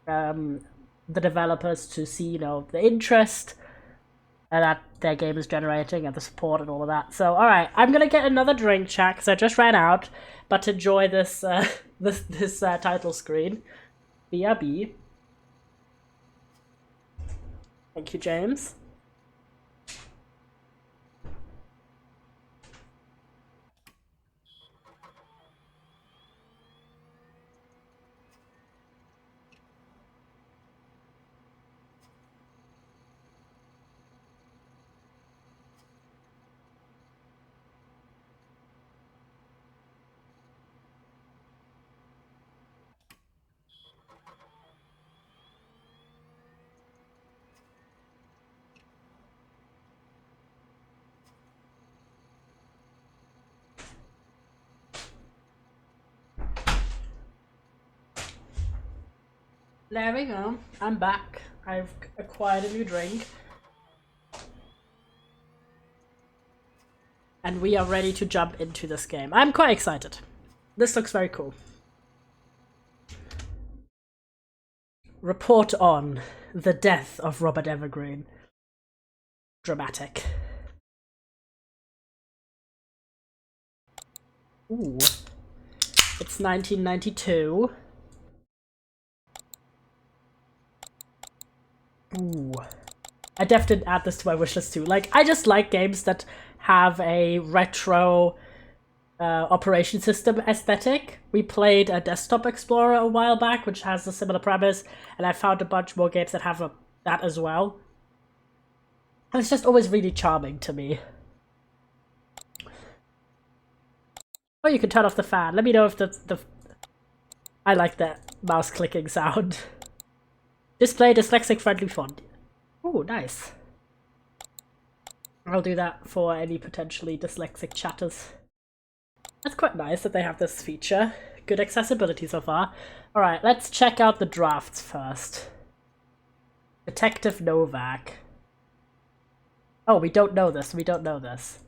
the developers to see, you know, the interest that their game is generating and the support and all of that. So, alright, I'm gonna get another drink, chat, because I just ran out, but enjoy this this title screen. BRB. Thank you, James. There we go. I'm back. I've acquired a new drink. And we are ready to jump into this game. I'm quite excited. This looks very cool. Report on the death of Robert Evergreen. Dramatic. Ooh. It's 1992. Ooh. I definitely didn't add this to my wishlist too. Like, I just like games that have a retro operation system aesthetic. We played a Desktop Explorer a while back, which has a similar premise, and I found a bunch more games that have that as well. And it's just always really charming to me. Oh, you can turn off the fan. Let me know if the I like that mouse clicking sound. Display dyslexic friendly font. Oh, nice. I'll do that for any potentially dyslexic chatters. That's quite nice that they have this feature. Good accessibility so far. Alright, let's check out the drafts first. Detective Novak. Oh, we don't know this. We don't know this.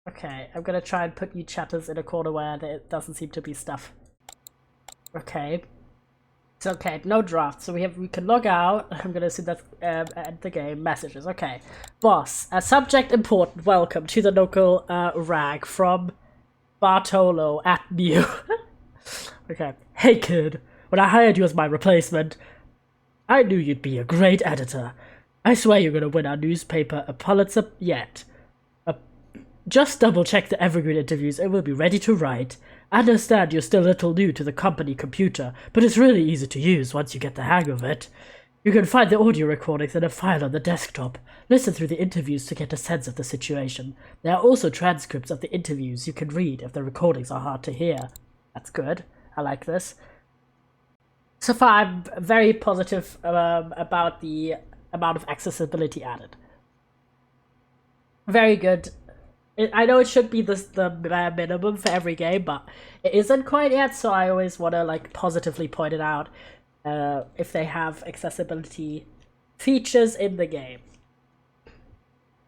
Okay, I'm gonna try and put you chatters in a corner where there doesn't seem to be stuff. Okay. It's okay, no draft, so we can log out. I'm gonna assume that's end the game. Messages, okay. Boss, a subject important, welcome to the local rag from Bartolo at New. Okay. Hey kid, when I hired you as my replacement, I knew you'd be a great editor. I swear you're gonna win our newspaper a Pulitzer yet. Just double check the Evergreen interviews and we'll be ready to write. I understand you're still a little new to the company computer, but it's really easy to use once you get the hang of it. You can find the audio recordings in a file on the desktop. Listen through the interviews to get a sense of the situation. There are also transcripts of the interviews you can read if the recordings are hard to hear. That's good. I like this. So far, I'm very positive about the amount of accessibility added. Very good. I know it should be the minimum for every game, but it isn't quite yet, so I always want to like positively point it out if they have accessibility features in the game.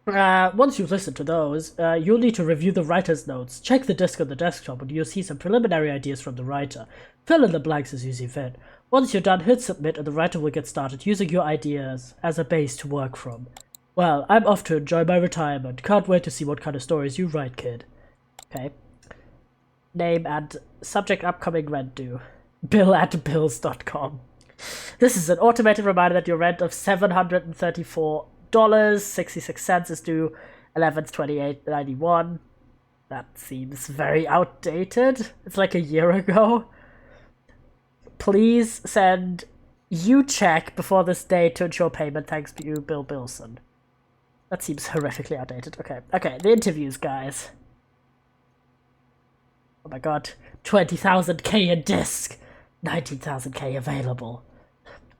Once you've listened to those, you'll need to review the writer's notes. Check the disk on the desktop and you'll see some preliminary ideas from the writer. Fill in the blanks as you see fit. Once you're done, hit submit and the writer will get started using your ideas as a base to work from. Well, I'm off to enjoy my retirement. Can't wait to see what kind of stories you write, kid. Okay. Name and subject upcoming rent due. Bill@bills.com. This is an automated reminder that your rent of $734.66 is due 11/28/91. That seems very outdated. It's like a year ago. Please send you check before this date to ensure payment. Thanks to you, Bill Bilson. That seems horrifically outdated. Okay, the interviews, guys. Oh my god. 20,000k a disc. 19,000k available.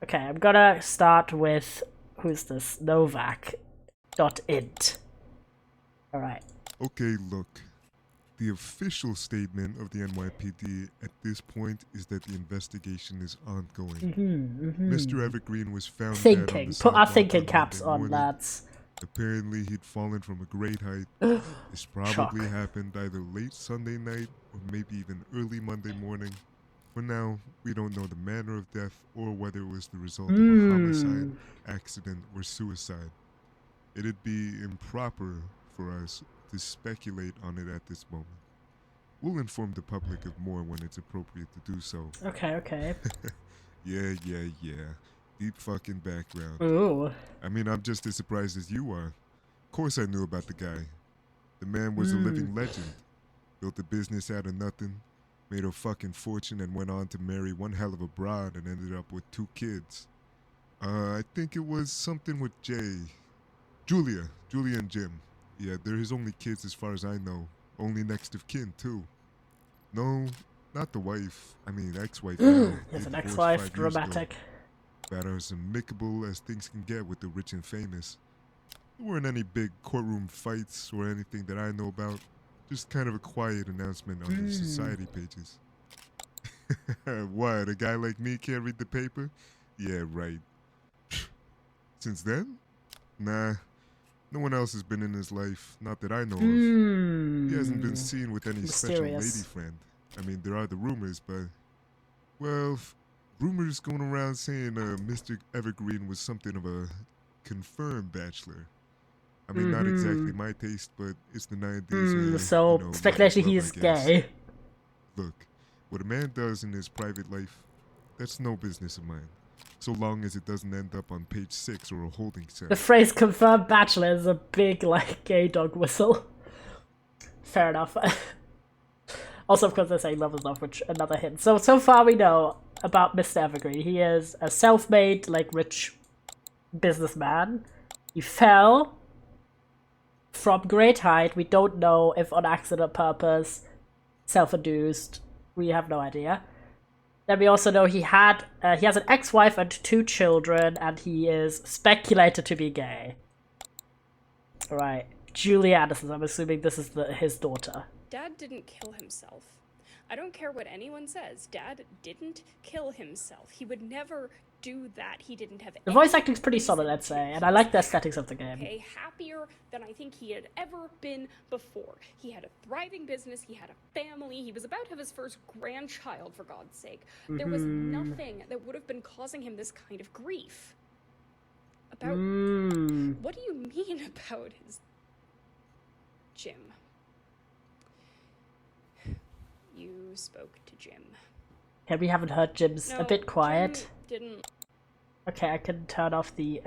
Okay, I'm gonna start with... Who's this? Novak.int. Alright. Okay, look. The official statement of the NYPD at this point is that the investigation is ongoing. Mr. Evergreen was found dead on the Thinking. Put sidewalk our thinking on caps Monday on, morning. lads. Apparently, he'd fallen from a great height. This probably happened either late Sunday night or maybe even early Monday morning. For now, we don't know the manner of death or whether it was the result of a homicide, accident, or suicide. It'd be improper for us to speculate on it at this moment. We'll inform the public of more when it's appropriate to do so. Okay. Yeah. Deep fucking background. Ooh. I mean, I'm just as surprised as you are. Of course I knew about the guy. The man was a living legend. Built a business out of nothing, made a fucking fortune, and went on to marry one hell of a broad and ended up with 2 kids. I think it was something with Julia and Jim. Yeah, they're his only kids as far as I know. Only next of kin, too. No, not the wife. I mean, ex-wife. Yes, an ex-wife, dramatic. About as amicable as things can get with the rich and famous. There weren't any big courtroom fights or anything that I know about. Just kind of a quiet announcement on the society pages. What, a guy like me can't read the paper? Yeah, right. Since then? Nah. No one else has been in his life, not that I know of. He hasn't been seen with any special lady friend. I mean, there are the rumors, but... Well, rumors going around saying Mr. Evergreen was something of a confirmed bachelor. I mean, not exactly my taste, but it's the 90s. So, speculation he's gay. Look, what a man does in his private life, that's no business of mine. So long as it doesn't end up on page 6 or a holding cell. The phrase confirmed bachelor is a big, like, gay dog whistle. Fair enough. Also, of course, they're saying love is love, which another hint. So far we know about Mr. Evergreen. He is a self-made, like, rich businessman. He fell from great height. We don't know if on accident, purpose, self-induced. We have no idea. Then we also know he has an ex-wife and 2 children, and he is speculated to be gay. Right, Julie Anderson. I'm assuming this is his daughter. Dad didn't kill himself. I don't care what anyone says. Dad didn't kill himself. He would never do that. He didn't have the voice acting's pretty solid, I'd say, and I like the aesthetics of the game. Okay, happier than I think he had ever been before. He had a thriving business, he had a family, he was about to have his first grandchild, for God's sake. There was nothing that would have been causing him this kind of grief. About... What do you mean about his... Jim? You spoke to Jim. Okay, we haven't heard Jim's a bit quiet. Jim didn't. Okay, I can turn up the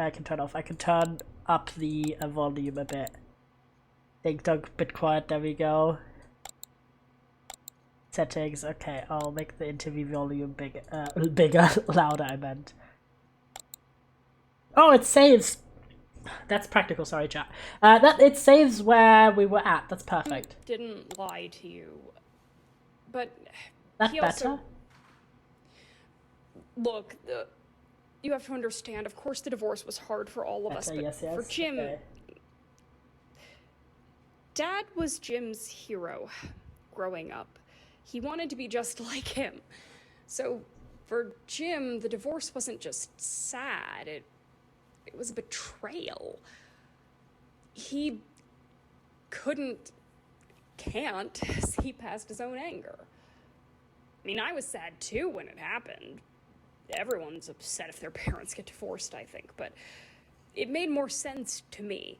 volume a bit. Think dog, bit quiet, there we go. Settings, okay, I'll make the interview volume bigger, louder I meant. Oh, it saves! That's practical, sorry chat. It saves where we were at, that's perfect. He didn't lie to you. But that he better? Also... Look, you have to understand, of course the divorce was hard for all of us, but yes, for Jim... Okay. Dad was Jim's hero growing up. He wanted to be just like him. So for Jim, the divorce wasn't just sad, it was a betrayal. He can't see past his own anger. I mean, I was sad too when it happened. Everyone's upset if their parents get divorced, I think, but it made more sense to me.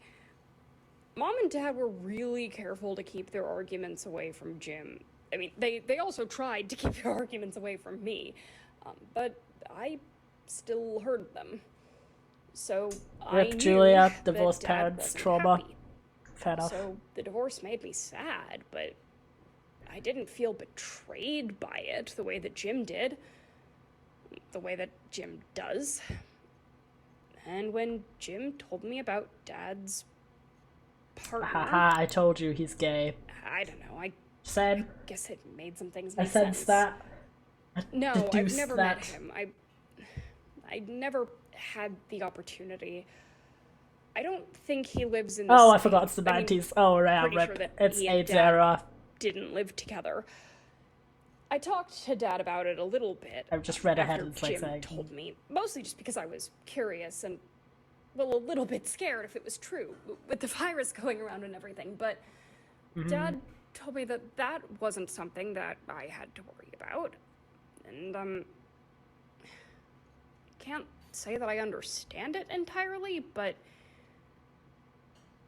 Mom and Dad were really careful to keep their arguments away from Jim. I mean, they also tried to keep their arguments away from me, but I still heard them. So I knew Julia, divorced that Dad parents, wasn't trauma. happy. Fair enough. So the divorce made me sad, but I didn't feel betrayed by it the way that Jim did. The way that Jim does. And when Jim told me about Dad's partner... Haha, I told you he's gay. I don't know, I Same. guess it made some things I make sense sense. that. No, I've never that. met him. I never had the opportunity. I don't think he lives in the Oh, I state. forgot it's the 90s. Oh, right, pretty rip. sure that It's he and AIDS Dad era. didn't live together. I talked to Dad about it a little bit. I've just read ahead after and it's like Jim saying... told me, mostly just because I was curious and, well, a little bit scared if it was true, with the virus going around and everything, but Dad told me that that wasn't something that I had to worry about, and, can't say that I understand it entirely, but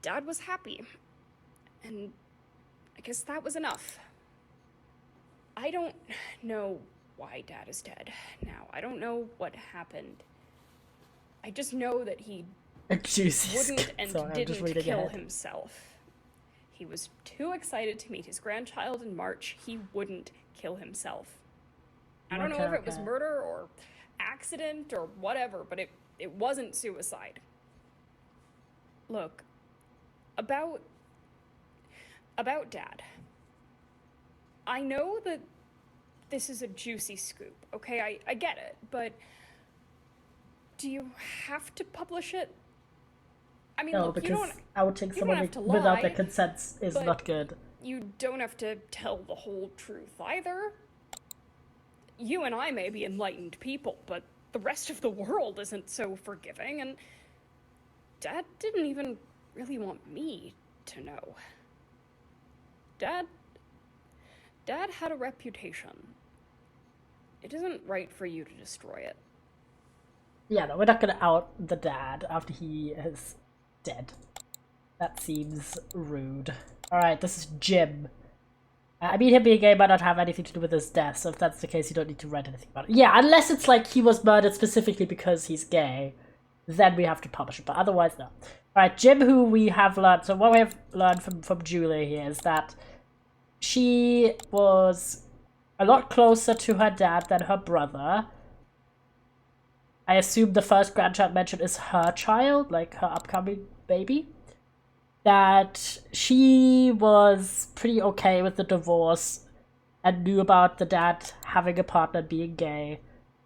Dad was happy, and I guess that was enough. I don't know why Dad is dead now. I don't know what happened. I just know that he Juicy. wouldn't and Sorry, I'm just didn't reading kill ahead. himself. He was too excited to meet his grandchild in March. He wouldn't kill himself. I don't know if it was murder or accident or whatever, but it wasn't suicide. Look, about Dad. I know that this is a juicy scoop, okay? I get it, but do you have to publish it? I mean, No, look, because outing someone have to without their lie, consent is but- not good. you don't have to tell the whole truth either. You and I may be enlightened people, but the rest of the world isn't so forgiving, and Dad didn't even really want me to know. Dad had a reputation. It isn't right for you to destroy it. Yeah, no, we're not gonna out the dad after he is dead. That seems rude. Alright, this is Jim. I mean, him being gay might not have anything to do with his death, so if that's the case, you don't need to write anything about it. Yeah, unless it's like he was murdered specifically because he's gay, then we have to publish it, but otherwise, no. Alright, Jim, who we have learned, so what we have learned from Julia here is that she was a lot closer to her dad than her brother. I assume the first grandchild mentioned is her child, like her upcoming baby. That she was pretty okay with the divorce and knew about the dad having a partner being gay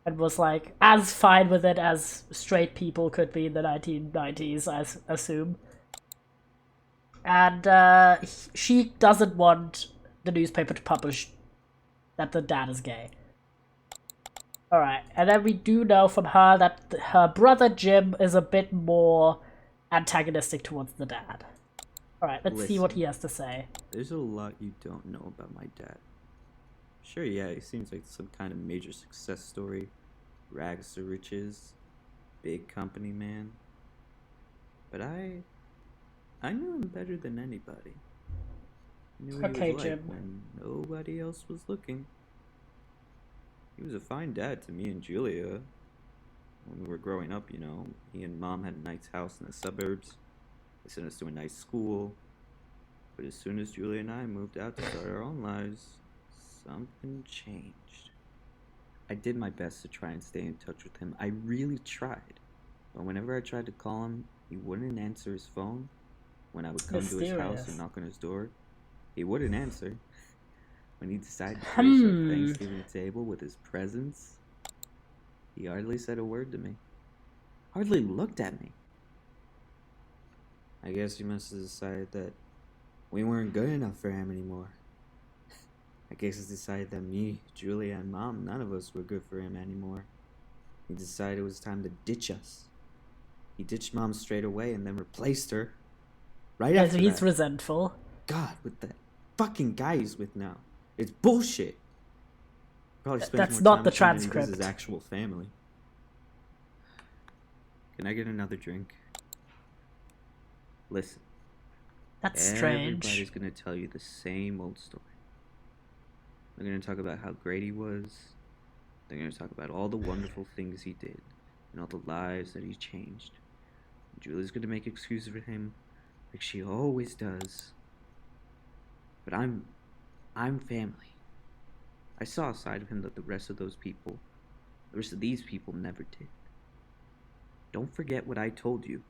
and was like as fine with it as straight people could be in the 1990s, I assume. And she doesn't want the newspaper to publish that the dad is gay. Alright, and then we do know from her that her brother Jim is a bit more antagonistic towards the dad. Alright, let's see what he has to say. There's a lot you don't know about my dad. Sure, yeah, he seems like some kind of major success story. Rags to riches. Big company man. But I knew him better than anybody. I knew what he was like when nobody else was looking. He was a fine dad to me and Julia. When we were growing up, you know, he and Mom had a nice house in the suburbs. They sent us to a nice school. But as soon as Julia and I moved out to start our own lives, something changed. I did my best to try and stay in touch with him. I really tried. But whenever I tried to call him, he wouldn't answer his phone. When I would come to his house and knock on his door, he wouldn't answer. When he decided to grace our Thanksgiving table with his presence, he hardly said a word to me. Hardly looked at me. I guess he must have decided that we weren't good enough for him anymore. I guess he decided that me, Julia, and Mom, none of us were good for him anymore. He decided it was time to ditch us. He ditched Mom straight away and then replaced her. Right after that. He's resentful. God, with that fucking guy he's with now. It's bullshit. Probably spends That's more not time the with him than he transcript. does his actual family. Can I get another drink? Listen. That's strange. Everybody's gonna tell you the same old story. They're gonna talk about how great he was. They're gonna talk about all the wonderful things he did and all the lives that he changed. And Julie's gonna make excuses for him, like she always does. But I'm family. I saw a side of him that the rest of these people never did. Don't forget what I told you.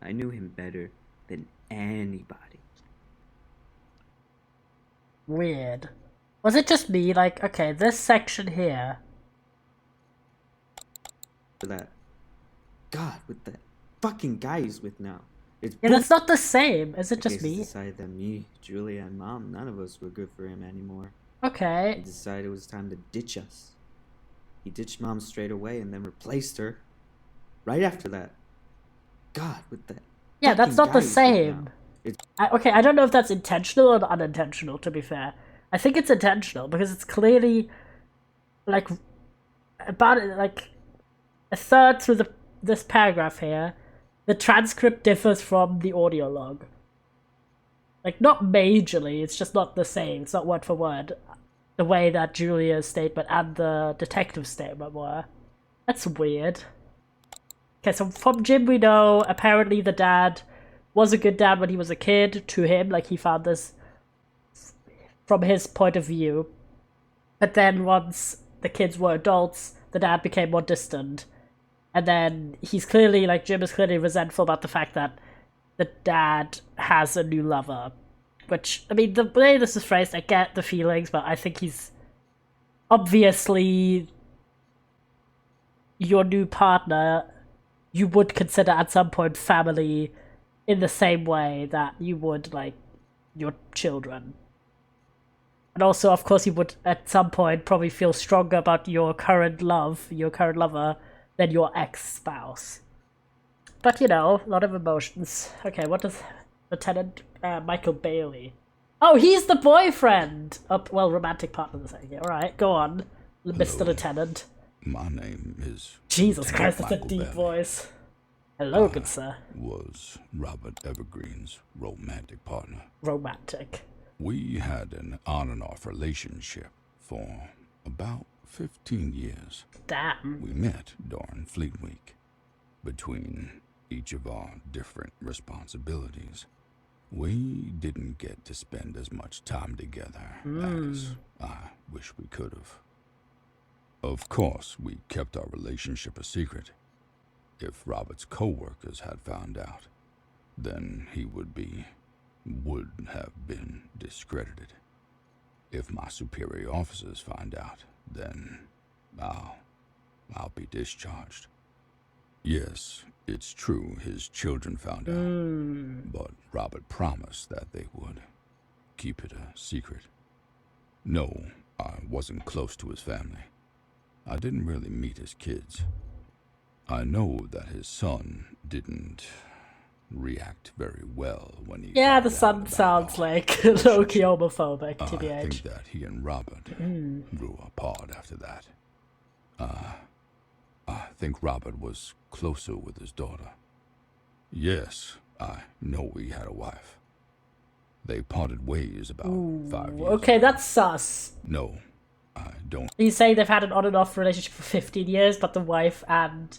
I knew him better than anybody. Weird. Was it just me? Like, okay, this section here. For that. God, with that fucking guy he's with now. Yeah, that's not the same. Is it just me? He decided that me, Julia, and Mom, none of us were good for him anymore. Okay. He decided it was time to ditch us. He ditched Mom straight away and then replaced her. Right after that. God, with that. Yeah, that's not the same. Okay, I don't know if that's intentional or unintentional, to be fair. I think it's intentional, because it's clearly, like, about, like, a third through this paragraph here, the transcript differs from the audio log. Like, not majorly, it's just not the same. It's not word for word. The way that Julia's statement and the detective's statement were. That's weird. Okay, so from Jim we know, apparently the dad was a good dad when he was a kid, to him, like he found this from his point of view. But then once the kids were adults, the dad became more distant. And then he's clearly, like, Jim is clearly resentful about the fact that the dad has a new lover. Which, I mean, the way this is phrased, I get the feelings, but I think he's obviously your new partner, you would consider at some point family in the same way that you would, like, your children. And also, of course, you would at some point probably feel stronger about your current lover, than your ex-spouse. But, you know, a lot of emotions. Okay, what does Lieutenant Michael Bailey... Oh, he's the boyfriend! Oh, well, romantic partner, yeah, alright, go on, Mr. Lieutenant. My name is... Jesus Lieutenant Christ, that's a Michael deep Bailey. voice. Hello, good sir. Was Robert Evergreen's romantic partner. Romantic. We had an on and off relationship for about 15 years. Damn. We met during Fleet Week. Between each of our different responsibilities, we didn't get to spend as much time together as I wish we could have. Of course, we kept our relationship a secret. If Robert's co-workers had found out, then he would have been discredited. If my superior officers find out, then I'll be discharged. Yes, it's true his children found out, but Robert promised that they would keep it a secret. No, I wasn't close to his family. I didn't really meet his kids. I know that his son didn't react very well when he Yeah, found the out son about sounds our like relationship. low-key homophobic, I TBH. think that he and Robert grew apart after that. I think Robert was closer with his daughter. Yes, I know he had a wife. They parted ways about 5 years Okay, ago. that's sus. No, I don't You say they've had an on and off relationship for 15 years, but the wife and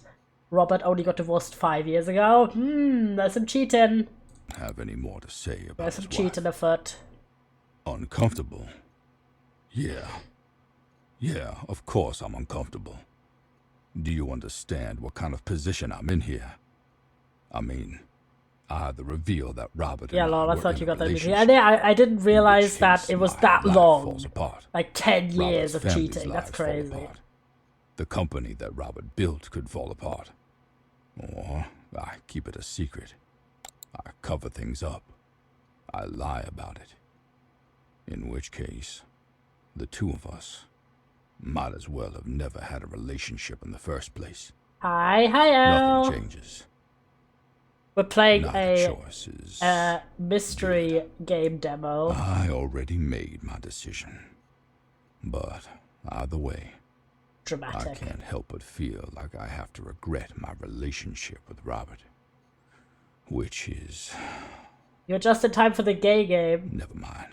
Robert only got divorced 5 years ago? There's some cheating. have any more to say about There's his some wife. cheating afoot. Uncomfortable? Yeah, of course I'm uncomfortable. Do you understand what kind of position I'm in here? I mean, I either reveal that Robert Yeah, and lol, I I were thought in you a got that immediately. relationship, And I didn't in realize which that case it was my that life long. falls apart. Like 10 Robert's years of family's cheating. That's lives fall crazy. apart. The company that Robert built could fall apart. Or I keep it a secret. I cover things up. I lie about it. In which case, the two of us might as well have never had a relationship in the first place. Hi, El. Nothing changes. We're playing Neither a choice is mystery game demo. I already made my decision. But either way, I Dramatic. can't help but feel like I have to regret my relationship with Robert. Which is... You're just in time for the gay game. never mind.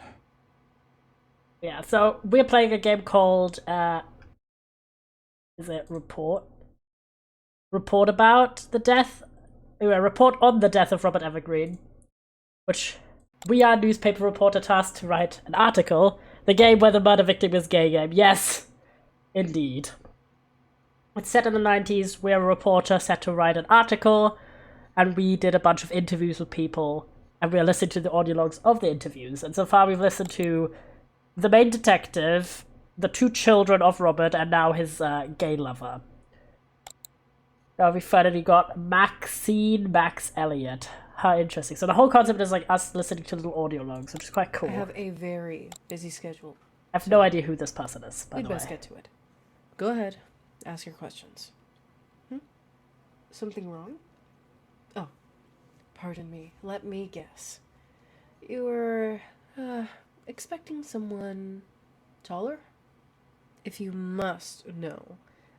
Yeah, so we're playing a game called, is it Report? Report about the death? Anyway, Report on the death of Robert Evergreen. Which, we are newspaper reporter tasked to write an article. The game where the murder victim is gay game. Yes! Indeed. It's set in the 90s, we're a reporter set to write an article, and we did a bunch of interviews with people, and we're listening to the audio logs of the interviews. And so far we've listened to the main detective, the two children of Robert, and now his gay lover. Now we finally got Max Elliott. How interesting. So the whole concept is like us listening to little audio logs, which is quite cool. I have a very busy schedule. I have no idea who this person is, by We'd the way. best get to it. Go ahead. Ask your questions. Something wrong? Oh, pardon me. Let me guess. You were, expecting someone taller? If you must know,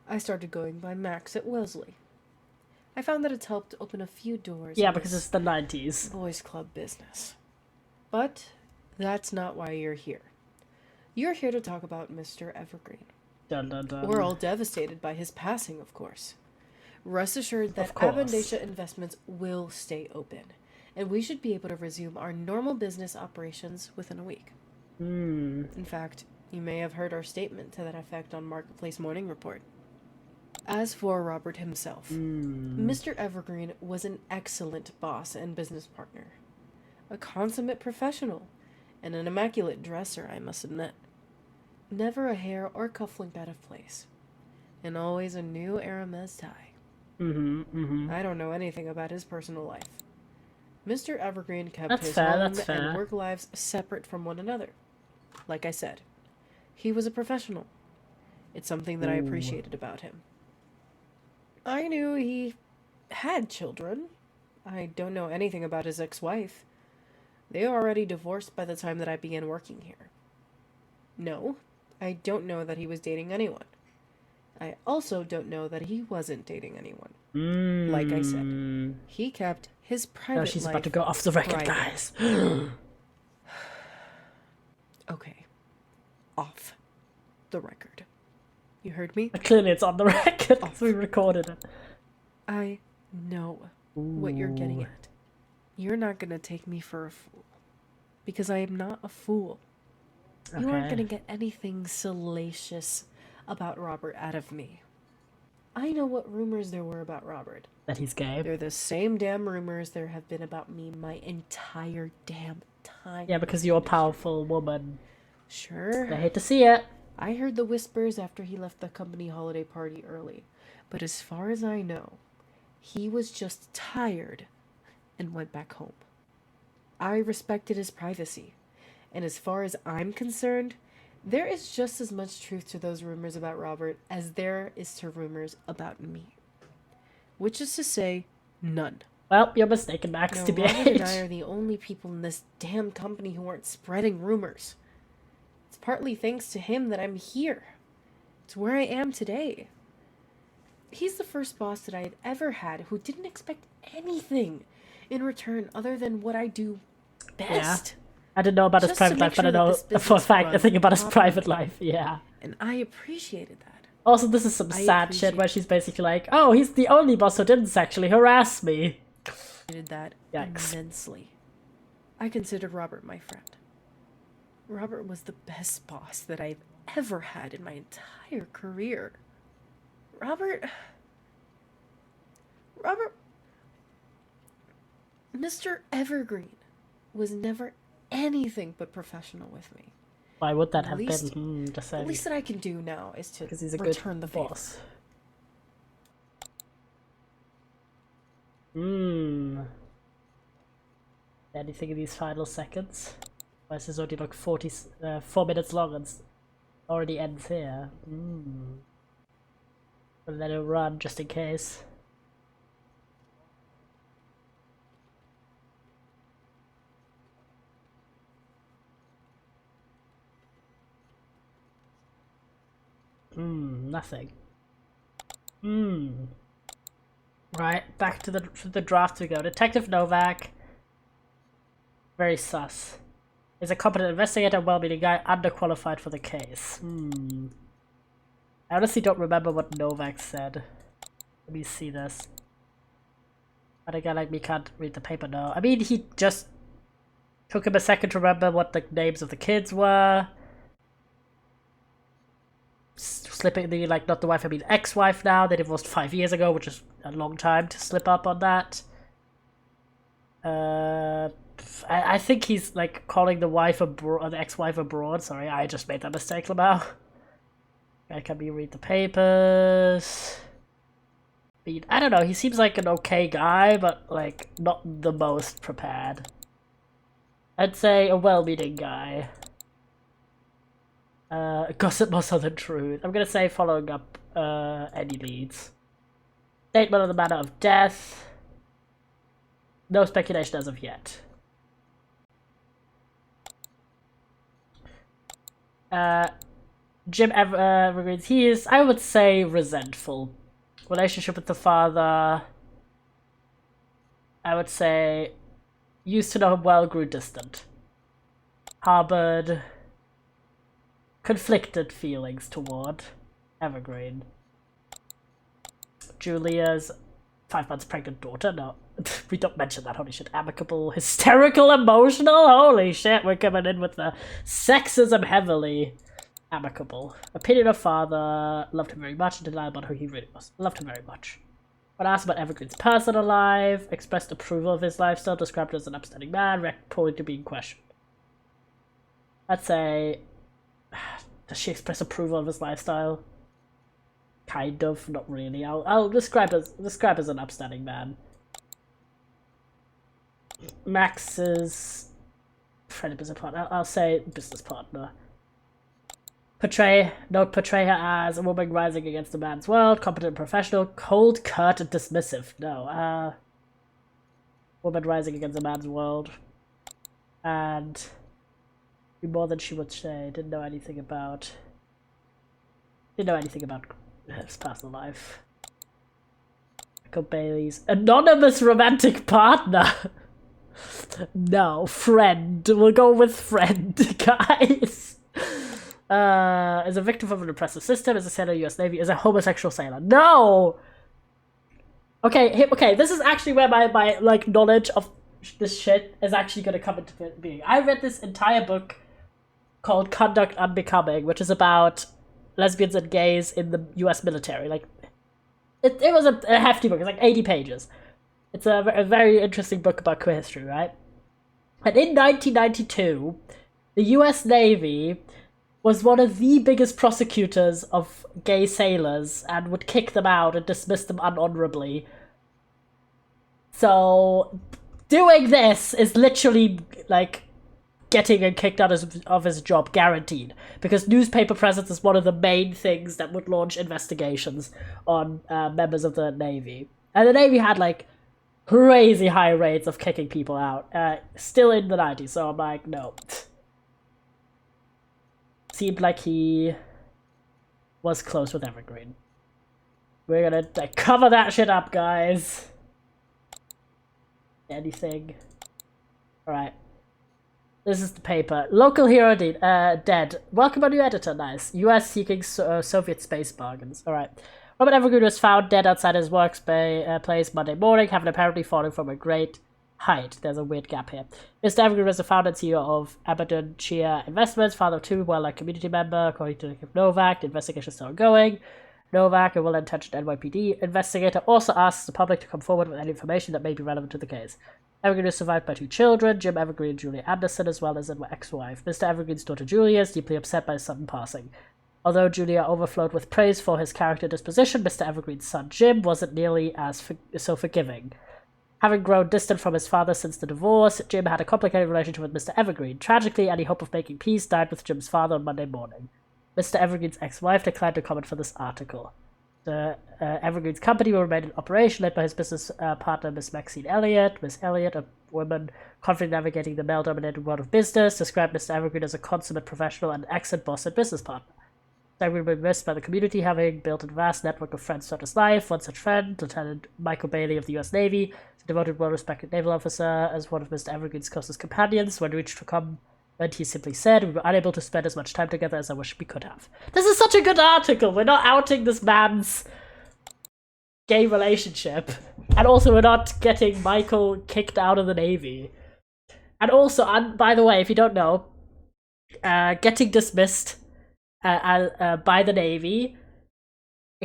I started going by Max at Wellesley. I found that it's helped open a few doors. Yeah, in because this it's the 90s. boys club business. But that's not why you're here. You're here to talk about Mr. Evergreen. Dun, dun, dun. We're all devastated by his passing, of course. Rest assured that Of course. Avandacia Investments will stay open, and we should be able to resume our normal business operations within a week. In fact, you may have heard our statement to that effect on Marketplace Morning Report. As for Robert himself, Mr. Evergreen was an excellent boss and business partner. A consummate professional, and an immaculate dresser, I must admit. Never a hair or cufflink out of place. And always a new Hermes tie. I don't know anything about his personal life. Mr. Evergreen kept That's his fair, home that's fair. and work lives separate from one another. Like I said, he was a professional. It's something that I appreciated about him. I knew he had children. I don't know anything about his ex-wife. They were already divorced by the time that I began working here. No, I don't know that he was dating anyone. I also don't know that he wasn't dating anyone. Like I said, he kept his private Oh, she's life about to go off the record, private. guys. off the record. You heard me? Clearly it's on the record because we recorded it. I know what you're getting at. You're not gonna take me for a fool. Because I am not a fool. You aren't gonna get anything salacious about Robert out of me. I know what rumors there were about Robert. That he's gay. They're the same damn rumors there have been about me my entire damn time. Yeah, because you're a powerful woman. Sure. I hate to see it. I heard the whispers after he left the company holiday party early. But as far as I know, he was just tired and went back home. I respected his privacy. And as far as I'm concerned, there is just as much truth to those rumors about Robert as there is to rumors about me. Which is to say, none. Well, you're mistaken, Max, Now, to be Robert and I are the only people in this damn company who aren't spreading rumors. It's partly thanks to him that I'm here. It's where I am today. He's the first boss that I had ever had who didn't expect anything in return other than what I do best. Yeah. I didn't know about his Just to private make life, but I sure that know this for a business fact a runs thing about his properly. private life, yeah. And I appreciated that. Also, this is some I sad shit where appreciate- she's basically like, oh, he's the only boss who didn't sexually harass me. Did that Yikes. immensely. I considered Robert my friend. Robert was the best boss that I've ever had in my entire career. Robert, Mr. Evergreen was never anything but professional with me. Why would that have least- been? Just The saying. least that I can do now is to Because he's a good return the favor. boss. Anything in these final seconds? Why is this only like 4 minutes long and already ends here? We'll let it run just in case. Nothing. Right, back to the draft we go. Detective Novak. Very sus. Is a competent investigator and well-meaning guy, underqualified for the case. I honestly don't remember what Novak said. Let me see this. But a guy like me can't read the paper now. I mean, he just took him a second to remember what the names of the kids were. Slipping the, like, not the wife, I mean ex-wife now. They divorced 5 years ago, which is a long time to slip up on that. I think he's, like, calling the wife abroad, the ex-wife abroad. Sorry, I just made that mistake, Lamau. Can we read the papers? I mean, I don't know, he seems like an okay guy, but, like, not the most prepared. I'd say a well-meaning guy. Gossip more so than truth. I'm gonna say following up any leads. Statement on the manner of death. No speculation as of yet. Jim Evergreen, he is, I would say, resentful. Relationship with the father, I would say, used to know him well, grew distant. Harbored conflicted feelings toward Evergreen. Julia's 5 months pregnant daughter, no, we don't mention that, holy shit. Amicable, hysterical, emotional, holy shit, we're coming in with the sexism heavily. Amicable. Opinion of father, loved him very much, denial about who he really was. Loved him very much. When asked about Evergreen's personal life, expressed approval of his lifestyle, described as an upstanding man, reported to being questioned. I'd say, does she express approval of his lifestyle? Kind of, not really. I'll describe as an upstanding man. Max's friend and business partner. I'll say business partner. Portray her as a woman rising against a man's world, competent professional, cold, curt, and dismissive. No, woman rising against a man's world. And be more than she would say. Didn't know anything about his personal life. Michael Bailey's anonymous romantic partner. No, friend. We'll go with friend, guys. is a victim of an oppressive system, is a sailor of the US Navy, is a homosexual sailor. No! Okay, this is actually where my like knowledge of this shit is actually going to come into being. I read this entire book called Conduct Unbecoming, which is about lesbians and gays in the US military. Like, it was a hefty book. It's like 80 pages. It's a very interesting book about queer history, right? And in 1992, the US Navy was one of the biggest prosecutors of gay sailors and would kick them out and dismiss them unhonorably. So, doing this is literally, like, getting him kicked out of his job, guaranteed. Because newspaper presence is one of the main things that would launch investigations on members of the Navy. And the Navy had, like, crazy high rates of kicking people out. Still in the 90s, so I'm like, no. Seemed like he was close with Evergreen. We're gonna cover that shit up, guys. Anything. Alright. This is the paper. Local hero dead. Welcome a new editor, nice. US seeking Soviet space bargains. Alright. Robert Evergreen was found dead outside his workplace Monday morning, having apparently fallen from a great height. There's a weird gap here. Mr. Evergreen was the founder and CEO of Abaddon Chia Investments, father of two, well-liked community member, according to Novak. The investigation is still ongoing. Novak, a well-intentioned NYPD investigator, also asks the public to come forward with any information that may be relevant to the case. Evergreen is survived by two children, Jim Evergreen and Julia Anderson, as well as an ex-wife. Mr. Evergreen's daughter Julia is deeply upset by his sudden passing. Although Julia overflowed with praise for his character disposition, Mr. Evergreen's son Jim wasn't nearly as so forgiving. Having grown distant from his father since the divorce, Jim had a complicated relationship with Mr. Evergreen. Tragically, any hope of making peace died with Jim's father on Monday morning. Mr. Evergreen's ex-wife declined to comment for this article. The Evergreen's company will remain in operation, led by his business partner, Miss Maxine Elliott. Miss Elliott, a woman confidently navigating the male-dominated world of business, described Mr. Evergreen as a consummate professional and excellent boss and business partner. Evergreen will be missed by the community, having built a vast network of friends throughout his life. One such friend, Lieutenant Michael Bailey of the U.S. Navy, is a devoted, well-respected naval officer, as one of Mr. Evergreen's closest companions. When reached for comment, he simply said, "We were unable to spend as much time together as I wish we could have." This is such a good article. We're not outing this man's gay relationship. And also, we're not getting Michael kicked out of the Navy. And also, by the way, if you don't know, getting dismissed by the Navy,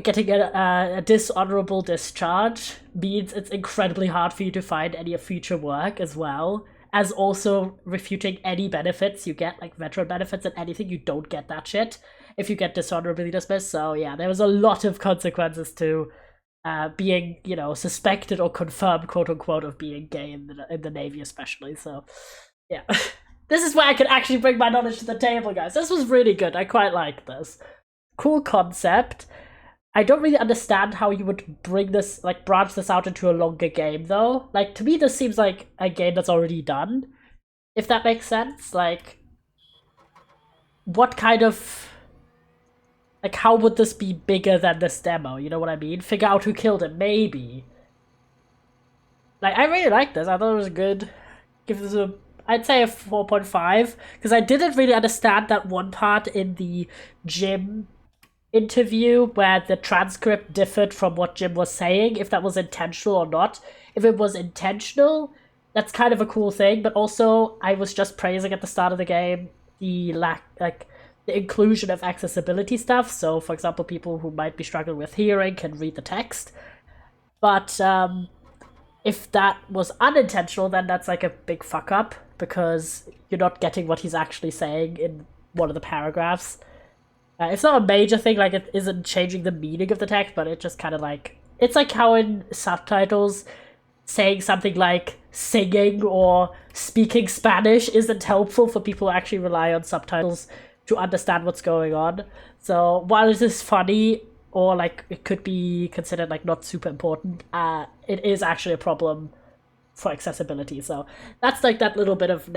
getting a dishonorable discharge means it's incredibly hard for you to find any future work as well, as also refuting any benefits you get, like veteran benefits and anything. You don't get that shit if you get dishonorably dismissed. So yeah, there was a lot of consequences to being, suspected or confirmed, quote unquote, of being gay in the Navy, especially. So yeah. This is where I could actually bring my knowledge to the table, guys. This was really good. I quite like this. Cool concept. I don't really understand how you would bring this, branch this out into a longer game, though. To me, this seems like a game that's already done, if that makes sense. What kind of... how would this be bigger than this demo? You know what I mean? Figure out who killed him, maybe. I really like this. I thought it was good. Give this I'd say a 4.5, because I didn't really understand that one part in the Jim interview where the transcript differed from what Jim was saying, if that was intentional or not. If it was intentional, that's kind of a cool thing, but also I was just praising at the start of the game the the inclusion of accessibility stuff. So, for example, people who might be struggling with hearing can read the text. But if that was unintentional, then that's a big fuck up, because you're not getting what he's actually saying in one of the paragraphs. It's not a major thing, it isn't changing the meaning of the text, but it just kind of it's like how in subtitles, saying something like singing or speaking Spanish isn't helpful for people who actually rely on subtitles to understand what's going on. So while it is funny, or it could be considered not super important, it is actually a problem for accessibility. So that's that little bit of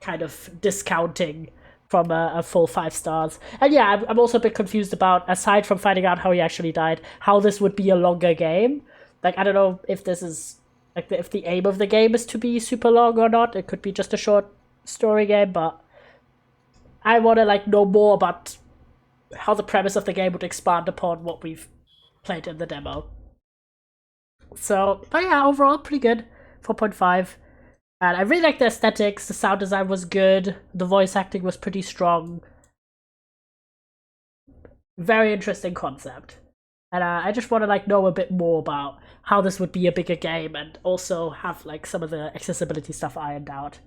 kind of discounting from a full 5 stars. And yeah, I'm also a bit confused about, aside from finding out how he actually died, how this would be a longer game. I don't know if this is if the aim of the game is to be super long or not. It could be just a short story game, but I want to like know more about how the premise of the game would expand upon what we've played in the demo. So, but yeah, overall pretty good. 4.5. And I really like the aesthetics. The sound design was good. The voice acting was pretty strong. Very interesting concept. And I just want to like know a bit more about how this would be a bigger game, and also have like some of the accessibility stuff ironed out.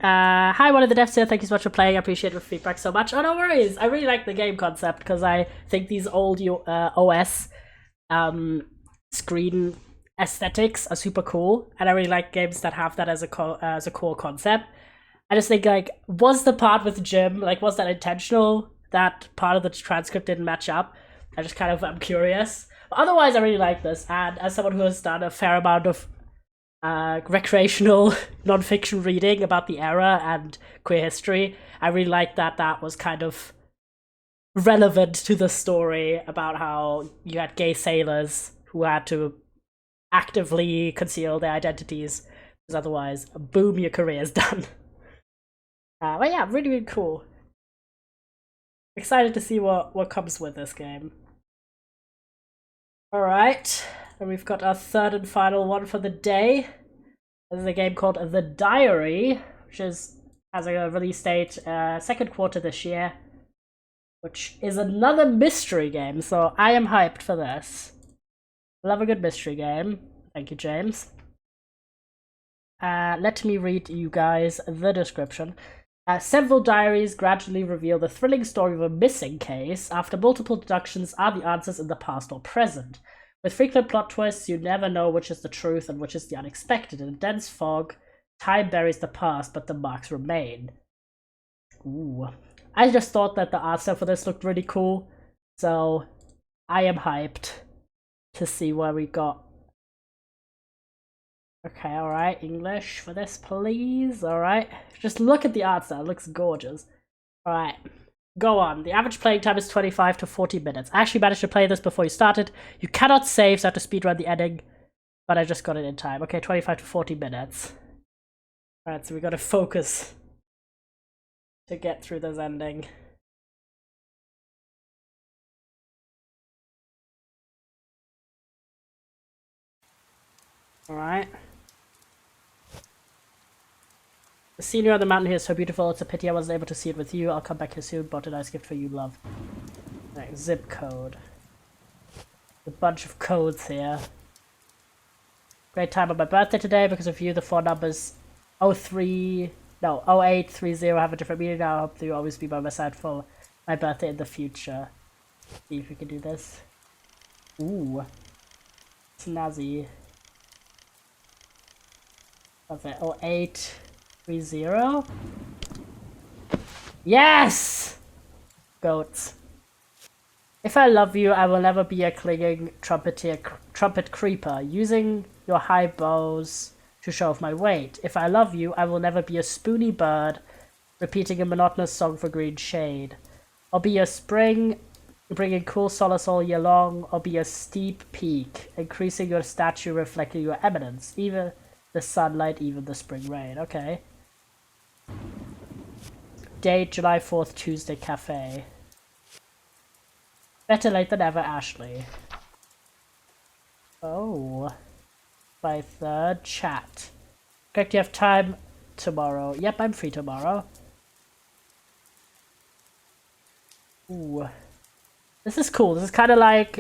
Hi, one of the devs here. Thank you so much for playing. I appreciate your feedback so much. Oh, no worries. I really like the game concept because I think these old OS screen aesthetics are super cool, and I really like games that have that as a core concept. I just think like, was the part with Jim like, was that intentional? That part of the transcript didn't match up. I'm curious. But otherwise, I really like this, and as someone who has done a fair amount of recreational non-fiction reading about the era and queer history, I really like that was kind of relevant to the story about how you had gay sailors who had to actively conceal their identities, because otherwise, boom, your career's done. But yeah, really, really cool. Excited to see what comes with this game. Alright, and we've got our third and final one for the day. This is a game called The Diary, which has a release date second quarter this year, which is another mystery game, so I am hyped for this. Love a good mystery game. Thank you, James. Let me read you guys the description. Several diaries gradually reveal the thrilling story of a missing case. After multiple deductions, are the answers in the past or present? With frequent plot twists, you never know which is the truth and which is the unexpected. In a dense fog, time buries the past, but the marks remain. Ooh. I just thought that the art style for this looked really cool, so I am hyped to see where we got. Okay, alright, English for this, please. Alright, just look at the art style, it looks gorgeous. Alright, go on. The average playing time is 25 to 40 minutes. I actually managed to play this before you started. You cannot save, so I have to speedrun the ending, but I just got it in time. Okay, 25 to 40 minutes. Alright, so we gotta focus to get through this ending. Alright. The scenery on the mountain here is so beautiful. It's a pity I wasn't able to see it with you. I'll come back here soon. Bought a nice gift for you, love. Right, zip code. A bunch of codes here. Great time on my birthday today. Because of you, the four numbers 0830 have a different meaning now. I hope that you'll always be by my side for my birthday in the future. See if we can do this. Ooh. Snazzy. What's that? 0830? Yes! Goats. If I love you, I will never be a clinging trumpet creeper, using your high bows to show off my weight. If I love you, I will never be a spoony bird, repeating a monotonous song for green shade. I'll be a spring, bringing cool solace all year long, or be a steep peak, increasing your stature, reflecting your eminence, even the sunlight, even the spring rain. Okay. Date, July 4th, Tuesday, cafe. Better late than ever, Ashley. Oh. By 3rd, chat. Correct, you have time tomorrow. Yep, I'm free tomorrow. Ooh. This is cool. This is kind of like,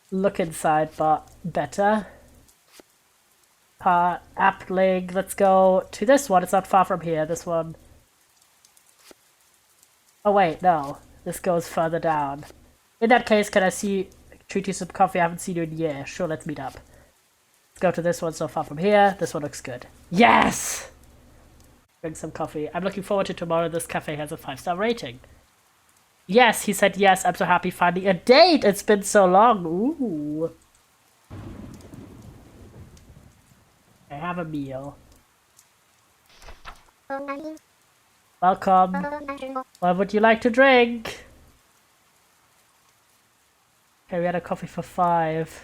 Look Inside, but better. App link. Let's go to this one. It's not far from here. This one. Oh wait, no. This goes further down. In that case, can I treat you some coffee? I haven't seen you in years. Sure, let's meet up. Let's go to this one so far from here. This one looks good. Yes! Drink some coffee. I'm looking forward to tomorrow. This cafe has a 5-star rating. Yes, he said yes. I'm so happy finding a date. It's been so long. Ooh. I have a meal. Welcome. What would you like to drink? Okay, we had a coffee for 5.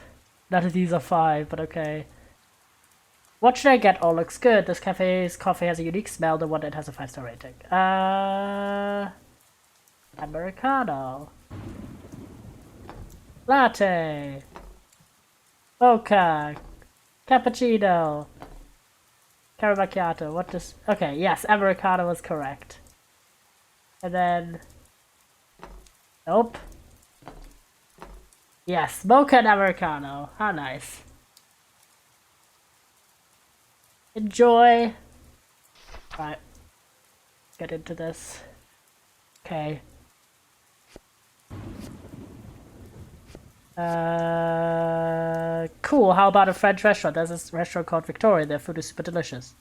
None of these are 5, but okay. What should I get? All looks good. This cafe's coffee has a unique smell. The one that has a 5-star rating. Americano. Latte. Mocha. Cappuccino. Caramel macchiato. What does... Okay, yes, Americano was correct. And then... Nope. Yes, mocha and Americano. How nice. Enjoy. Right. Get into this. Okay. Cool. How about a French restaurant? There's this restaurant called Victoria. Their food is super delicious.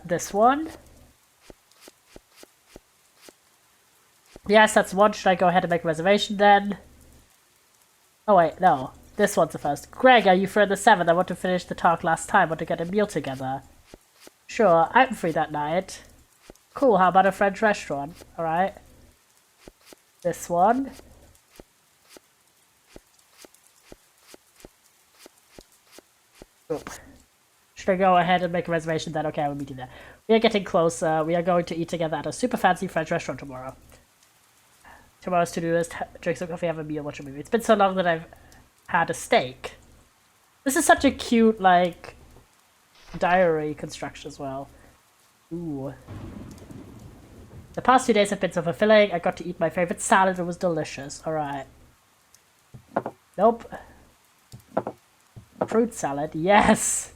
This one? Yes, that's one. Should I go ahead and make a reservation then? Oh wait, no. This one's the first. Greg, are you free on the 7th? I want to finish the talk last time. Want to get a meal together. Sure, I'm free that night. Cool, how about a French restaurant? Alright. This one. Boom. Should I go ahead and make a reservation then? Okay, I will meet you there. We are getting closer. We are going to eat together at a super fancy French restaurant tomorrow. Tomorrow's to-do list, drink some coffee, have a meal, watch a movie. It's been so long that I've had a steak. This is such a cute, like, diary construction as well. Ooh. The past 2 days have been so fulfilling. I got to eat my favorite salad. It was delicious. Alright. Nope. Fruit salad. Yes!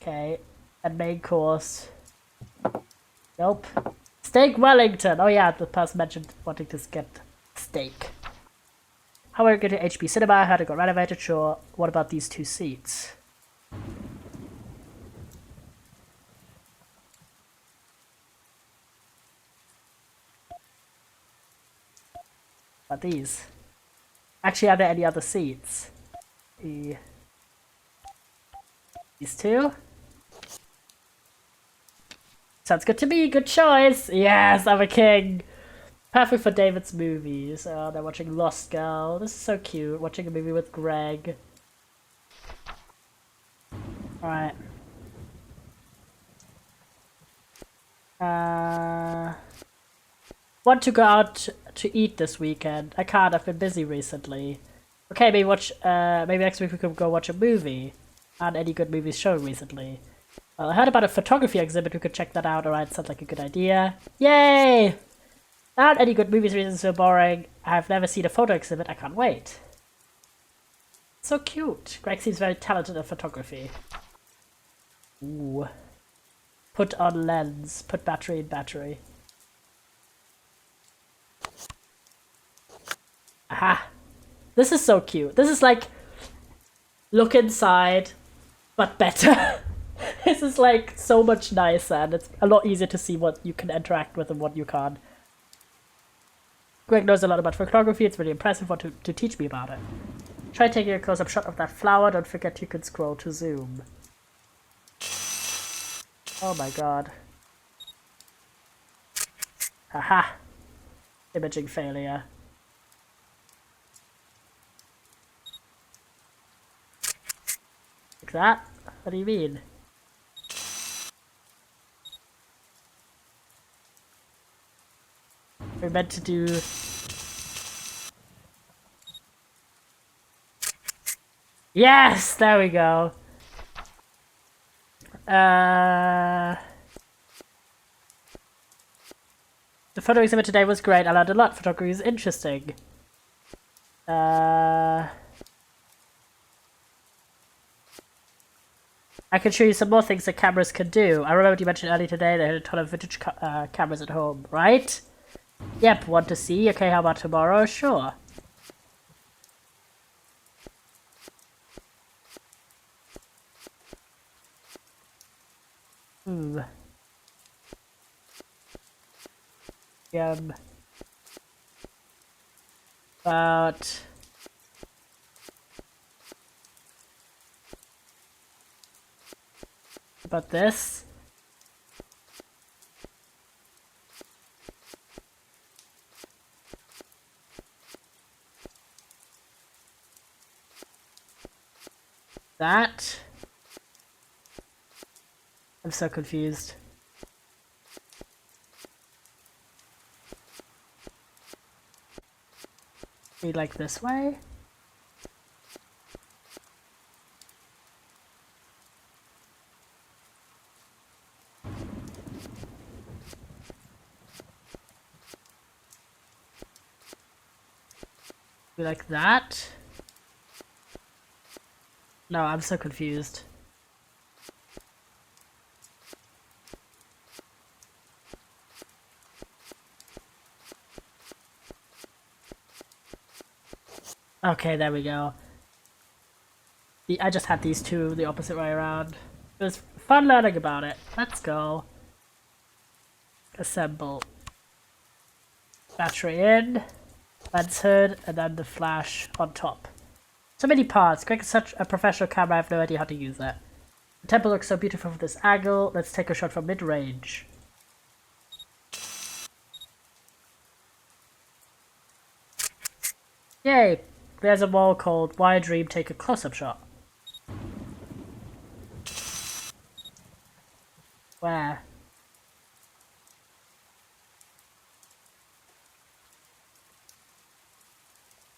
Okay. And main course. Nope. Steak Wellington. Oh yeah, the person mentioned wanting to get steak. How are we going to HB Cinema? How to go renovated? Sure. What about these 2 seats? What about these? Actually, are there any other seats? These 2? Sounds good to me. Good choice. Yes, I'm a king. Perfect for David's movies. Oh, they're watching Lost Girl. This is so cute. Watching a movie with Greg. Alright. Want to go out to eat this weekend? I can't. I've been busy recently. Okay, maybe maybe next week we could go watch a movie. Aren't any good movies shown recently? I heard about a photography exhibit. We could check that out. Alright, sounds like a good idea. Yay! Not any good movies, reasons so boring. I've never seen a photo exhibit. I can't wait. So cute. Greg seems very talented at photography. Ooh. Put on lens. Put battery in battery. Aha! This is so cute. This is like look inside, but better. This is like so much nicer, and it's a lot easier to see what you can interact with and what you can't. Greg knows a lot about photography. It's really impressive. Want to teach me about it. Try taking a close-up shot of that flower. Don't forget you can scroll to zoom. Oh my god. Haha. Imaging failure. Like that? What do you mean? We're meant to do... Yes! There we go. The photo exhibit today was great. I learned a lot. Photography is interesting. I can show you some more things that cameras can do. I remember you mentioned earlier today they had a ton of vintage cameras at home, right? Yep, want to see? Okay, how about tomorrow? Sure. Yum. About this. That. I'm so confused. Be like this way? Be like that? No, I'm so confused. Okay, there we go. I just had these two the opposite way around. It was fun learning about it. Let's go. Assemble. Battery in, lens hood, and then the flash on top. So many parts. Greg is such a professional camera, I have no idea how to use that. The temple looks so beautiful from this angle. Let's take a shot from mid-range. Yay! There's a wall called Why a Dream, take a close-up shot. Where?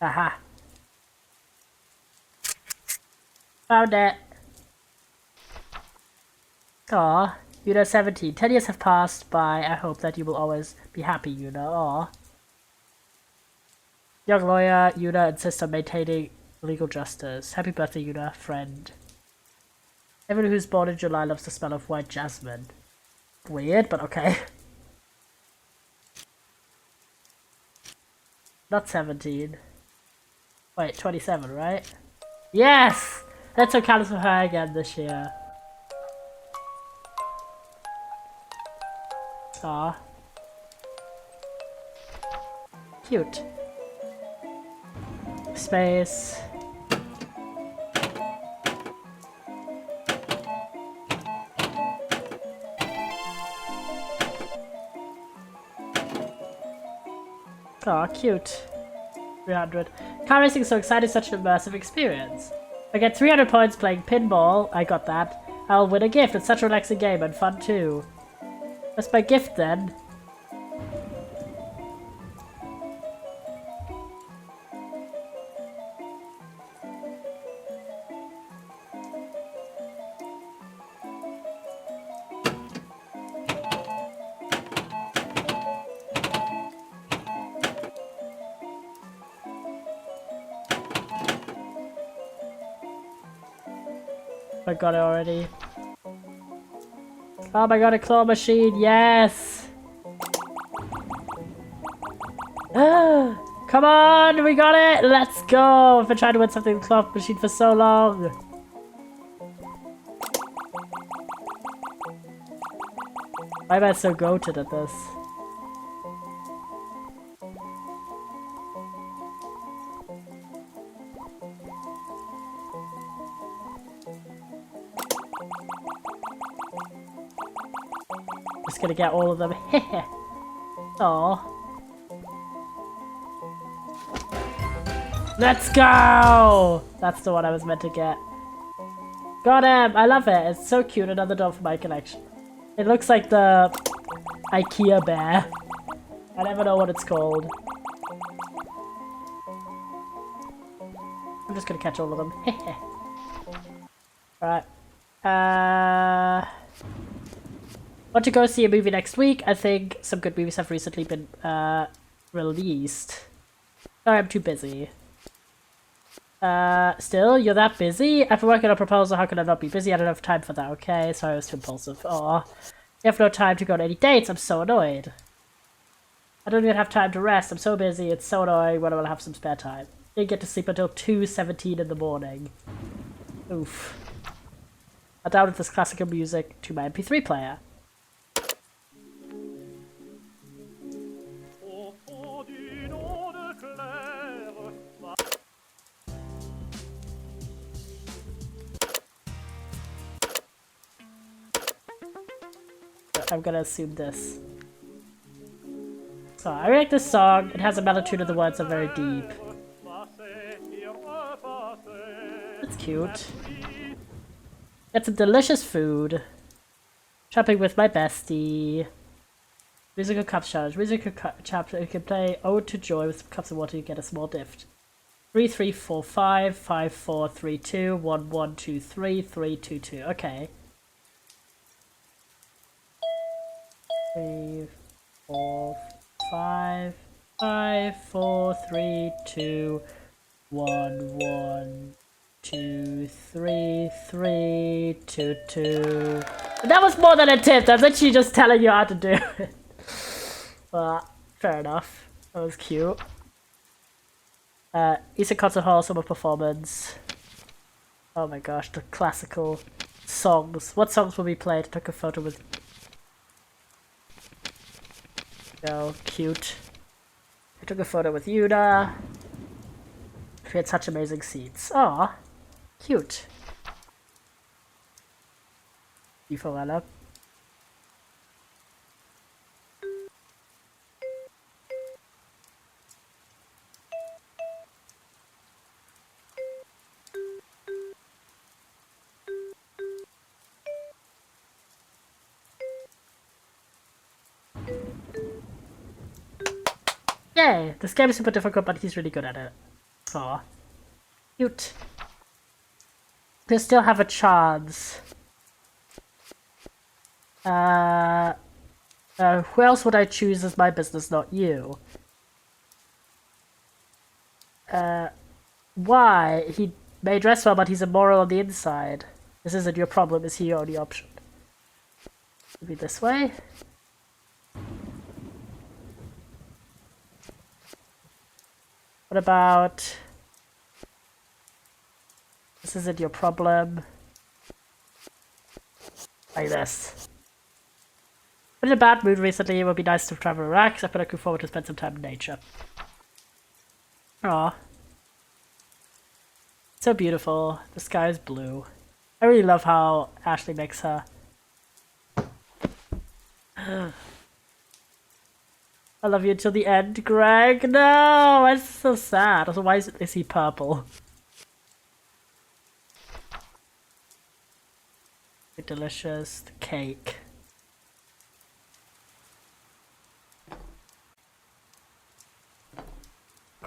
Aha. Found it. Aw, Yuna 17. 10 years have passed by. I hope that you will always be happy, Yuna. Aw. Young lawyer, Yuna insists on maintaining legal justice. Happy birthday, Yuna, friend. Everyone who's born in July loves the smell of white jasmine. Weird, but okay. Not 17. Wait, 27, right? Yes! Let's go count for her again this year. Aw. Cute. Space. Aw, cute. 300. Car racing is so exciting, such an immersive experience. I get 300 points playing pinball. I got that. I'll win a gift. It's such a relaxing game and fun too. That's my gift then. I got it already. Oh my god, a claw machine, yes! Come on, we got it! Let's go! I've been trying to win something with claw machine for so long. Why am I so goated at this? Just gonna get all of them. Aww. Let's go! That's the one I was meant to get. Got him! I love it. It's so cute. Another doll for my collection. It looks like the IKEA bear. I never know what it's called. I'm just gonna catch all of them. Right. Want to go see a movie next week? I think some good movies have recently been released. Sorry, I'm too busy. Still? You're that busy? I've been working on a proposal, how can I not be busy? I don't have time for that, okay? Sorry, I was too impulsive. Aw. You have no time to go on any dates, I'm so annoyed. I don't even have time to rest, I'm so busy, it's so annoying when I will have some spare time. Didn't get to sleep until 2:17 in the morning. Oof. I downloaded this classical music to my MP3 player. I'm gonna assume this. So, I like this song. It has a mellow tune and the words are very deep. That's cute. Get some delicious food. Shopping with my bestie. Musical Cups Challenge. Musical chapter. You can play Ode to Joy with some cups of water. You get a small gift. 3345 5432 1123 322. Okay. 3, 4, 5, 5, 4, 3, 2, 1, 1, 2, 3, 3, 2, 2. That was more than a tip. That's actually just telling you how to do it. But fair enough. That was cute. Eastern Concert Hall Summer Performance. Oh my gosh, the classical songs. What songs will be played? I took a photo with. Oh, cute. I took a photo with Yuna. We had such amazing seats. Aw, cute. Ella. Yay! This game is super difficult, but he's really good at it. Aw. Cute. They still have a chance. Who else would I choose as my business, not you? Why? He may dress well, but he's immoral on the inside. This isn't your problem, is he your only option? Maybe this way? What about... This isn't your problem. Like this. Been in a bad mood recently, it would be nice to travel and relax. I've been looking forward to spend some time in nature. Aw. So beautiful. The sky is blue. I really love how Ashley makes her. I love you until the end, Greg. No, it's so sad. Also, why is he purple? Delicious. The cake.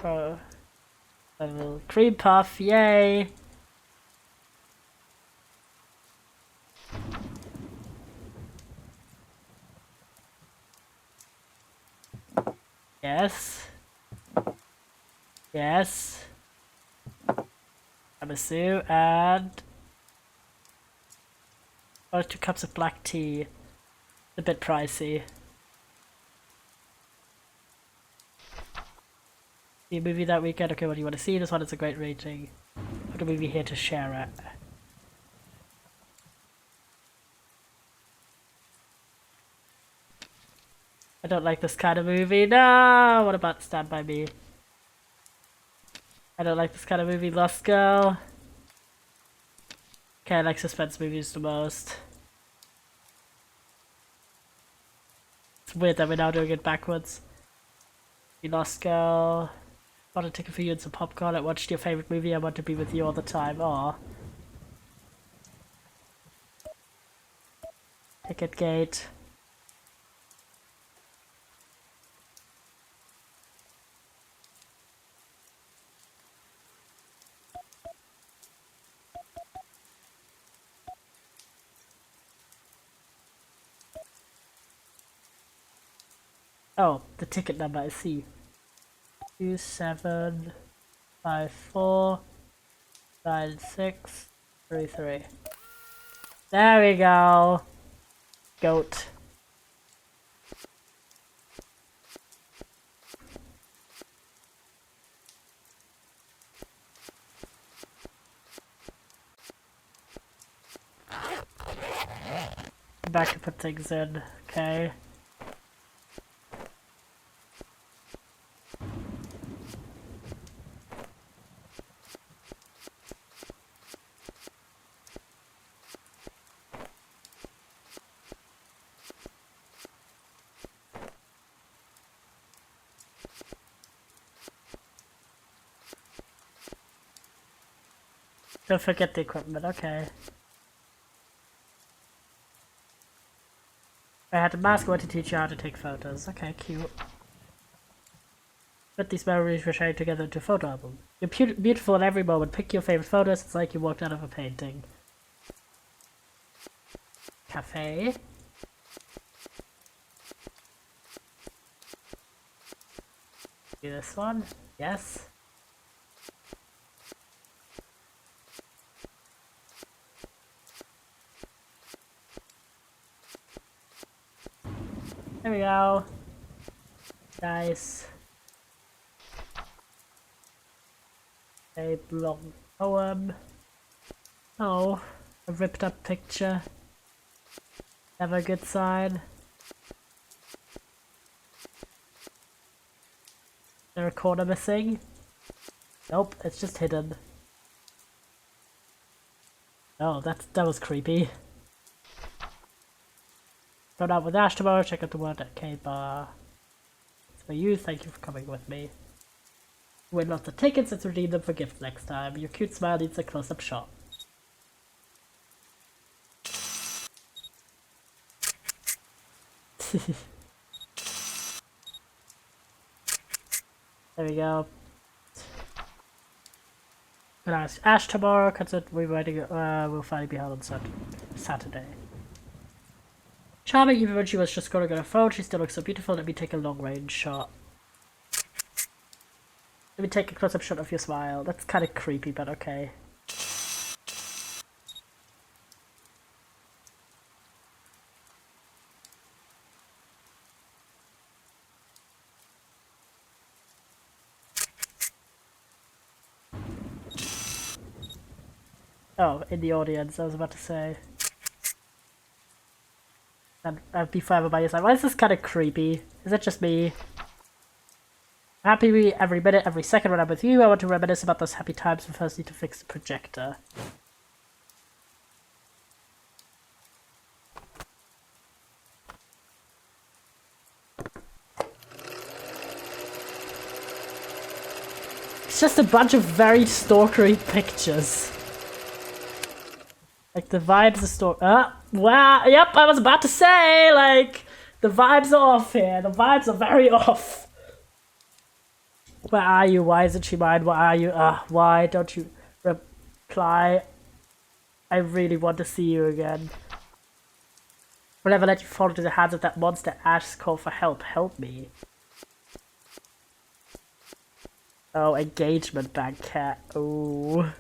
Oh, a little cream puff, yay! Yes. Yes. Tiramisu and 2 cups of black tea. A bit pricey. See a movie that weekend? Okay, what do you want to see? This one is a great rating. Put a movie here to share it. I don't like this kind of movie. No! What about Stand By Me? I don't like this kind of movie. Lost Girl. Okay, I like suspense movies the most. It's weird that we're now doing it backwards. You Lost Girl. Bought a ticket for you and some popcorn. I watched your favorite movie. I want to be with you all the time. Aw. Ticket gate. Oh, the ticket number, I see. 27549633. There we go. Goat. Back to put things in, okay. Don't forget the equipment, okay. I had a mask going to teach you how to take photos. Okay, cute. Put these memories we're sharing together into a photo album. You're beautiful in every moment. Pick your favorite photos. It's like you walked out of a painting. Cafe. Do this one. Yes. There we go. Nice. A long poem. Oh, a ripped up picture. Never a good sign. Is there a corner missing? Nope, it's just hidden. Oh, that was creepy. Going out with Ash tomorrow, check out the one at K-Bar. It's for you, thank you for coming with me. Win lots of tickets, let's redeem them for gifts next time. Your cute smile needs a close-up shot. There we go. Gonna ask Ash tomorrow, cause we'll finally be held on Saturday. Charming, even when she was just gonna get a phone, she still looks so beautiful. Let me take a long-range shot. Let me take a close-up shot of your smile. That's kind of creepy, but okay. Oh, in the audience, I was about to say. I'd be forever by your side. Why is this kind of creepy? Is it just me? I'm happy every minute, every second when I'm with you. I want to reminisce about those happy times. We first need to fix the projector. It's just a bunch of very stalkery pictures. Like, the vibes are wow, yep, I was about to say, like, the vibes are off here. The vibes are very off. Where are you? Why isn't she mine? Where are you? Why don't you reply? I really want to see you again. Will never let you fall into the hands of that monster. Ash's call for help. Help me. Oh, engagement bank cat. Ooh.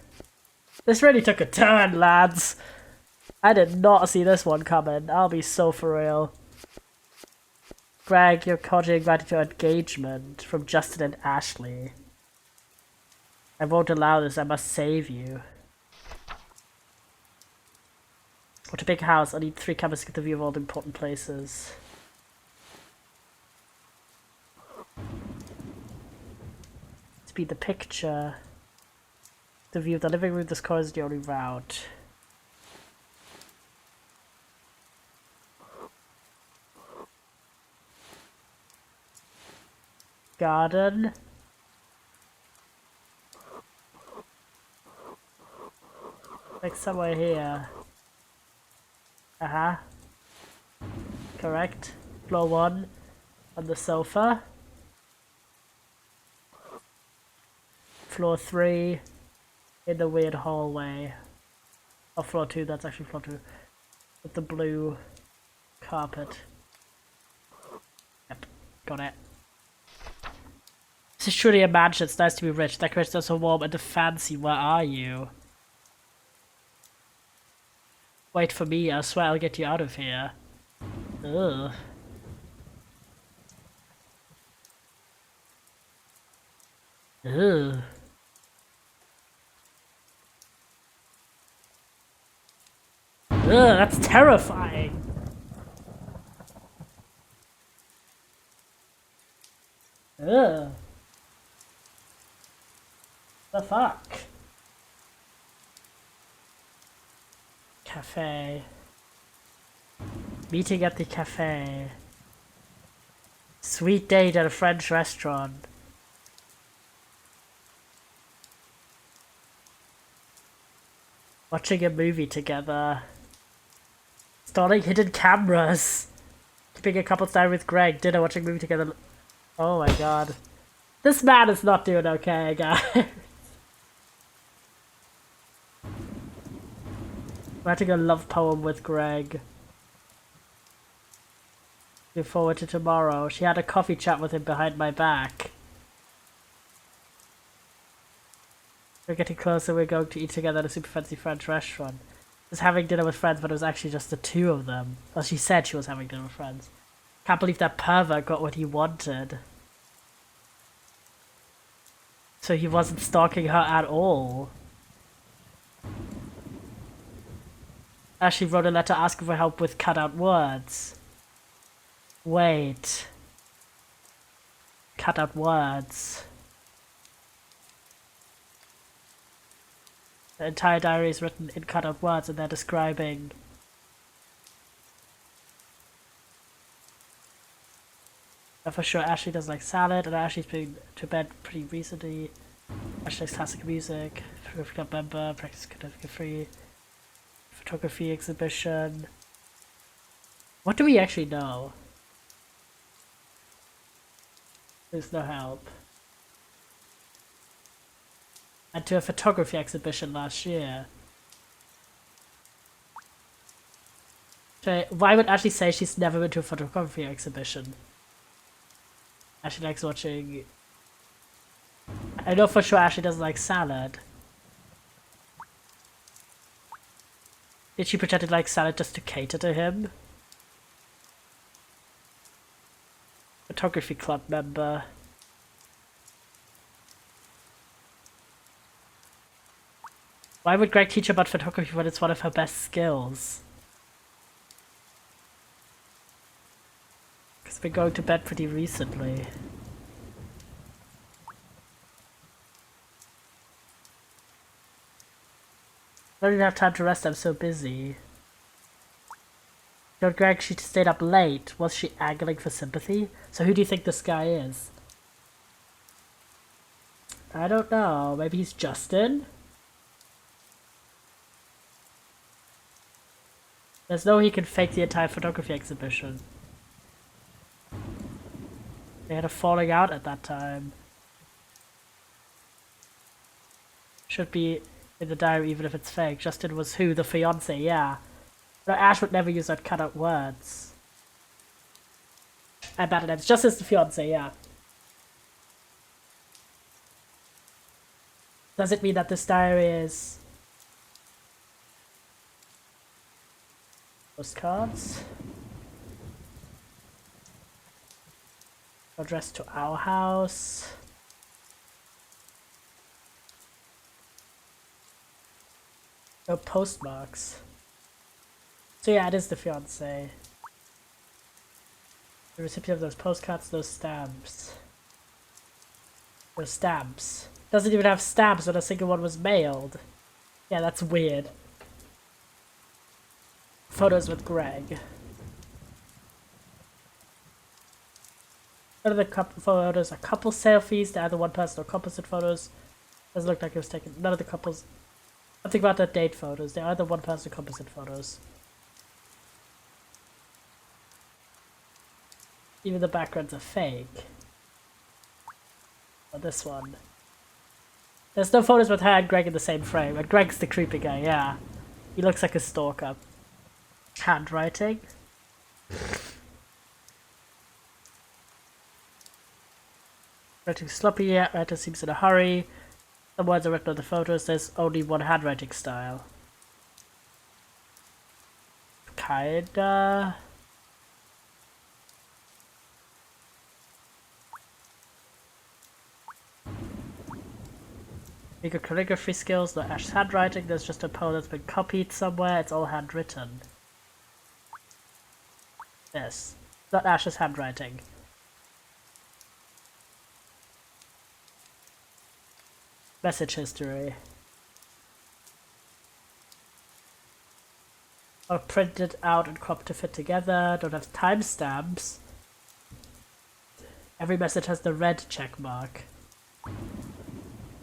This really took a turn, lads. I did not see this one coming. I'll be so for real. Greg, you're cordially invited to engagement from Justin and Ashley. I won't allow this. I must save you. Want a big house? I need 3 cameras to get the view of all the important places. Speed the picture. The view of the living room. This car is the only route. Garden. Like somewhere here. Correct. Floor 1 on the sofa. Floor 3 in the weird hallway. Oh, floor 2, that's actually floor 2. With the blue carpet. Yep, got it. This is truly a mansion. It's nice to be rich. Decorations are so warm and fancy. Where are you? Wait for me. I swear I'll get you out of here. Ugh. Ugh. Ugh, that's terrifying. Ugh. The fuck? Cafe. Meeting at the cafe. Sweet date at a French restaurant. Watching a movie together. Installing hidden cameras. Keeping a couple's time with Greg, dinner, watching a movie together. Oh my god. This man is not doing okay, guys. Writing a love poem with Greg. Look forward to tomorrow. She had a coffee chat with him behind my back. We're getting closer, we're going to eat together at a super fancy French restaurant. Was having dinner with friends, but it was actually just the two of them. Well, she said she was having dinner with friends. Can't believe that pervert got what he wanted. So he wasn't stalking her at all. Ashley wrote a letter asking for help with cut-out words. Wait. Cut-out words. The entire diary is written in cut-out words, and they're describing for sure Ashley does like salad, and Ashley's been to bed pretty recently. Ashley likes classic music, club member, practice certificate free, photography exhibition. What do we actually know? There's no help. And to a photography exhibition last year. So why would Ashley say she's never been to a photography exhibition? Ashley likes watching... I know for sure Ashley doesn't like salad. Did she pretend to like salad just to cater to him? Photography club member. Why would Greg teach her about photography when it's one of her best skills? Because we're going to bed pretty recently. I don't even have time to rest, I'm so busy. Told Greg she stayed up late. Was she angling for sympathy? So who do you think this guy is? I don't know. Maybe he's Justin? There's no way he can fake the entire photography exhibition. They had a falling out at that time. Should be in the diary even if it's fake. Justin was who? The fiance, yeah. No, Ash would never use that cut-out words. And bad names. Justin's the fiance, yeah. Does it mean that this diary is... postcards? Addressed to our house. No postmarks. So yeah, it is the fiance. The recipient of those postcards, those stamps. Those stamps. Doesn't even have stamps when a single one was mailed. Yeah, that's weird. Photos with Greg. None of the couple photos are couple selfies. They're either one person or composite photos. Doesn't look like it was taken. None of the couples. Something about the date photos. They're either one person or composite photos. Even the backgrounds are fake. Or this one. There's no photos with her and Greg in the same frame. And Greg's the creepy guy, yeah. He looks like a stalker. Handwriting. Writing sloppy, yeah. Writer seems in a hurry. Some words are written on the photos. There's only one handwriting style. Kinda. Bigger calligraphy skills, not Ash's handwriting. There's just a poem that's been copied somewhere. It's all handwritten. Yes, not Ash's handwriting. Message history. All printed out and cropped to fit together. Don't have timestamps. Every message has the red check mark.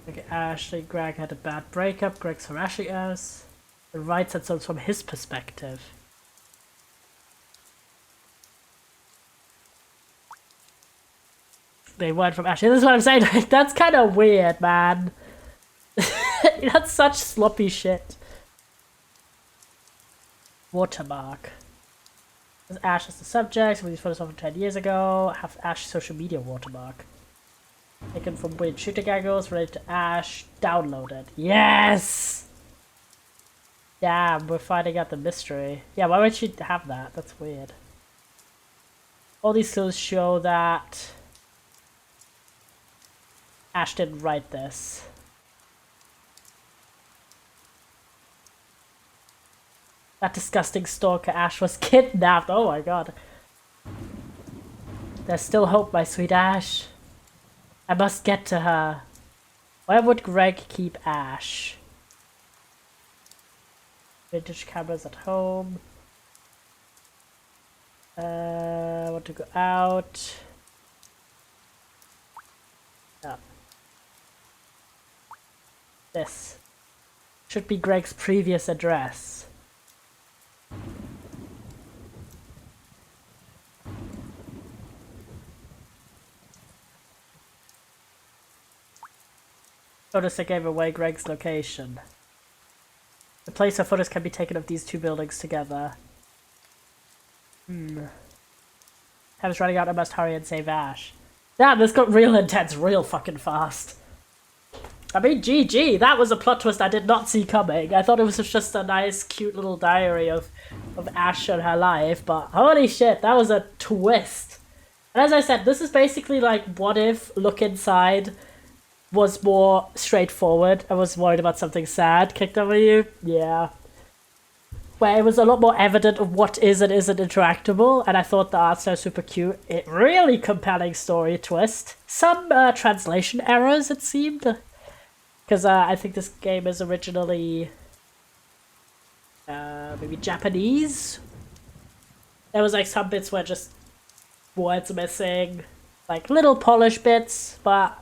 Okay, Ashley, Greg had a bad breakup. Greg's harassing us. The right said so it's from his perspective. They weren't from Ashley. This is what I'm saying. Like, that's kind of weird, man. That's such sloppy shit. Watermark. There's Ash as the subject. We these photos from 10 years ago. Have Ash social media watermark. Taken from weird shooting angles related to Ash. Downloaded. Yes! Damn, we're finding out the mystery. Yeah, why would she have that? That's weird. All these clues show that Ash didn't write this. That disgusting stalker Ash was kidnapped. Oh my god. There's still hope, my sweet Ash. I must get to her. Where would Greg keep Ash? Vintage cameras at home. Want to go out. Yeah. This should be Greg's previous address. Notice I gave away Greg's location. The place where photos can be taken of these two buildings together. Time's running out, I must hurry and save Ash. Damn, this got real intense real fucking fast. I mean, GG, that was a plot twist I did not see coming. I thought it was just a nice, cute little diary of Ash and her life, but holy shit, that was a twist. And as I said, this is basically like, what if Look Inside was more straightforward? I was worried about something sad kicked over you. Yeah. Where it was a lot more evident of what is and isn't interactable, and I thought the art style was super cute. It really compelling story twist. Some translation errors, it seemed. Because I think this game is originally maybe Japanese. There was like some bits where just words missing. Like little polish bits, but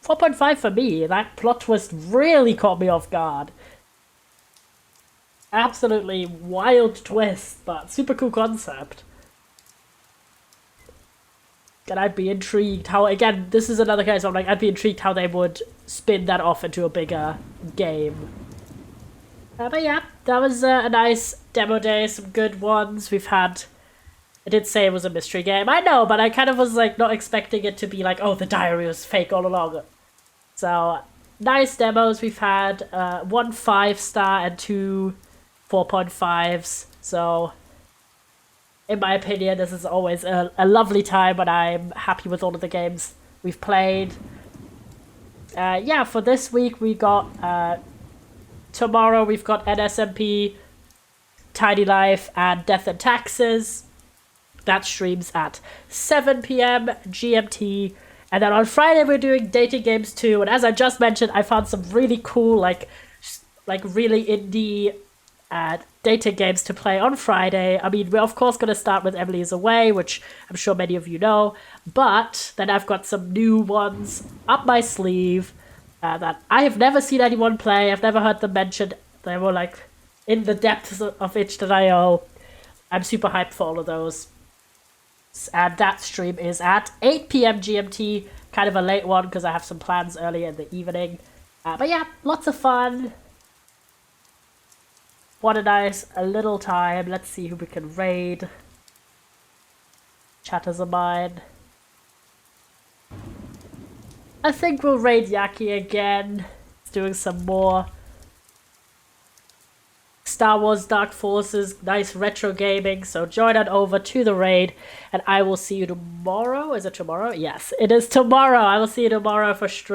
4.5 for me. That plot twist really caught me off guard. Absolutely wild twist, but super cool concept. And I'd be intrigued how, again, this is another case where I'm like, I'd be intrigued how they would spin that off into a bigger game. But yeah, that was a nice demo day, some good ones. We've had, I did say it was a mystery game, I know, but I kind of was like not expecting it to be like, oh, the diary was fake all along. So, nice demos we've had, 1 5-star and 2 4.5s, so in my opinion this is always a lovely time when I'm happy with all of the games we've played. Yeah, for this week we got tomorrow we've got NSMP, Tiny Life, and Death and Taxes. That streams at 7 p.m. GMT. And then on Friday we're doing Dating Games 2, and as I just mentioned, I found some really cool like really indie dating games to play on Friday. I mean, we're of course going to start with Emily is Away, which I'm sure many of you know, but then I've got some new ones up my sleeve that I have never seen anyone play. I've never heard them mentioned. They were like in the depths of itch.io. I'm super hyped for all of those. And that stream is at 8 p.m. GMT, kind of a late one because I have some plans earlier in the evening. But yeah, lots of fun. What a nice little time. Let's see who we can raid. Chatters of mine. I think we'll raid Yaki again. It's doing some more Star Wars Dark Forces, nice retro gaming. So join on over to the raid, and I will see you tomorrow. Is it tomorrow? Yes, it is tomorrow. I will see you tomorrow for stream.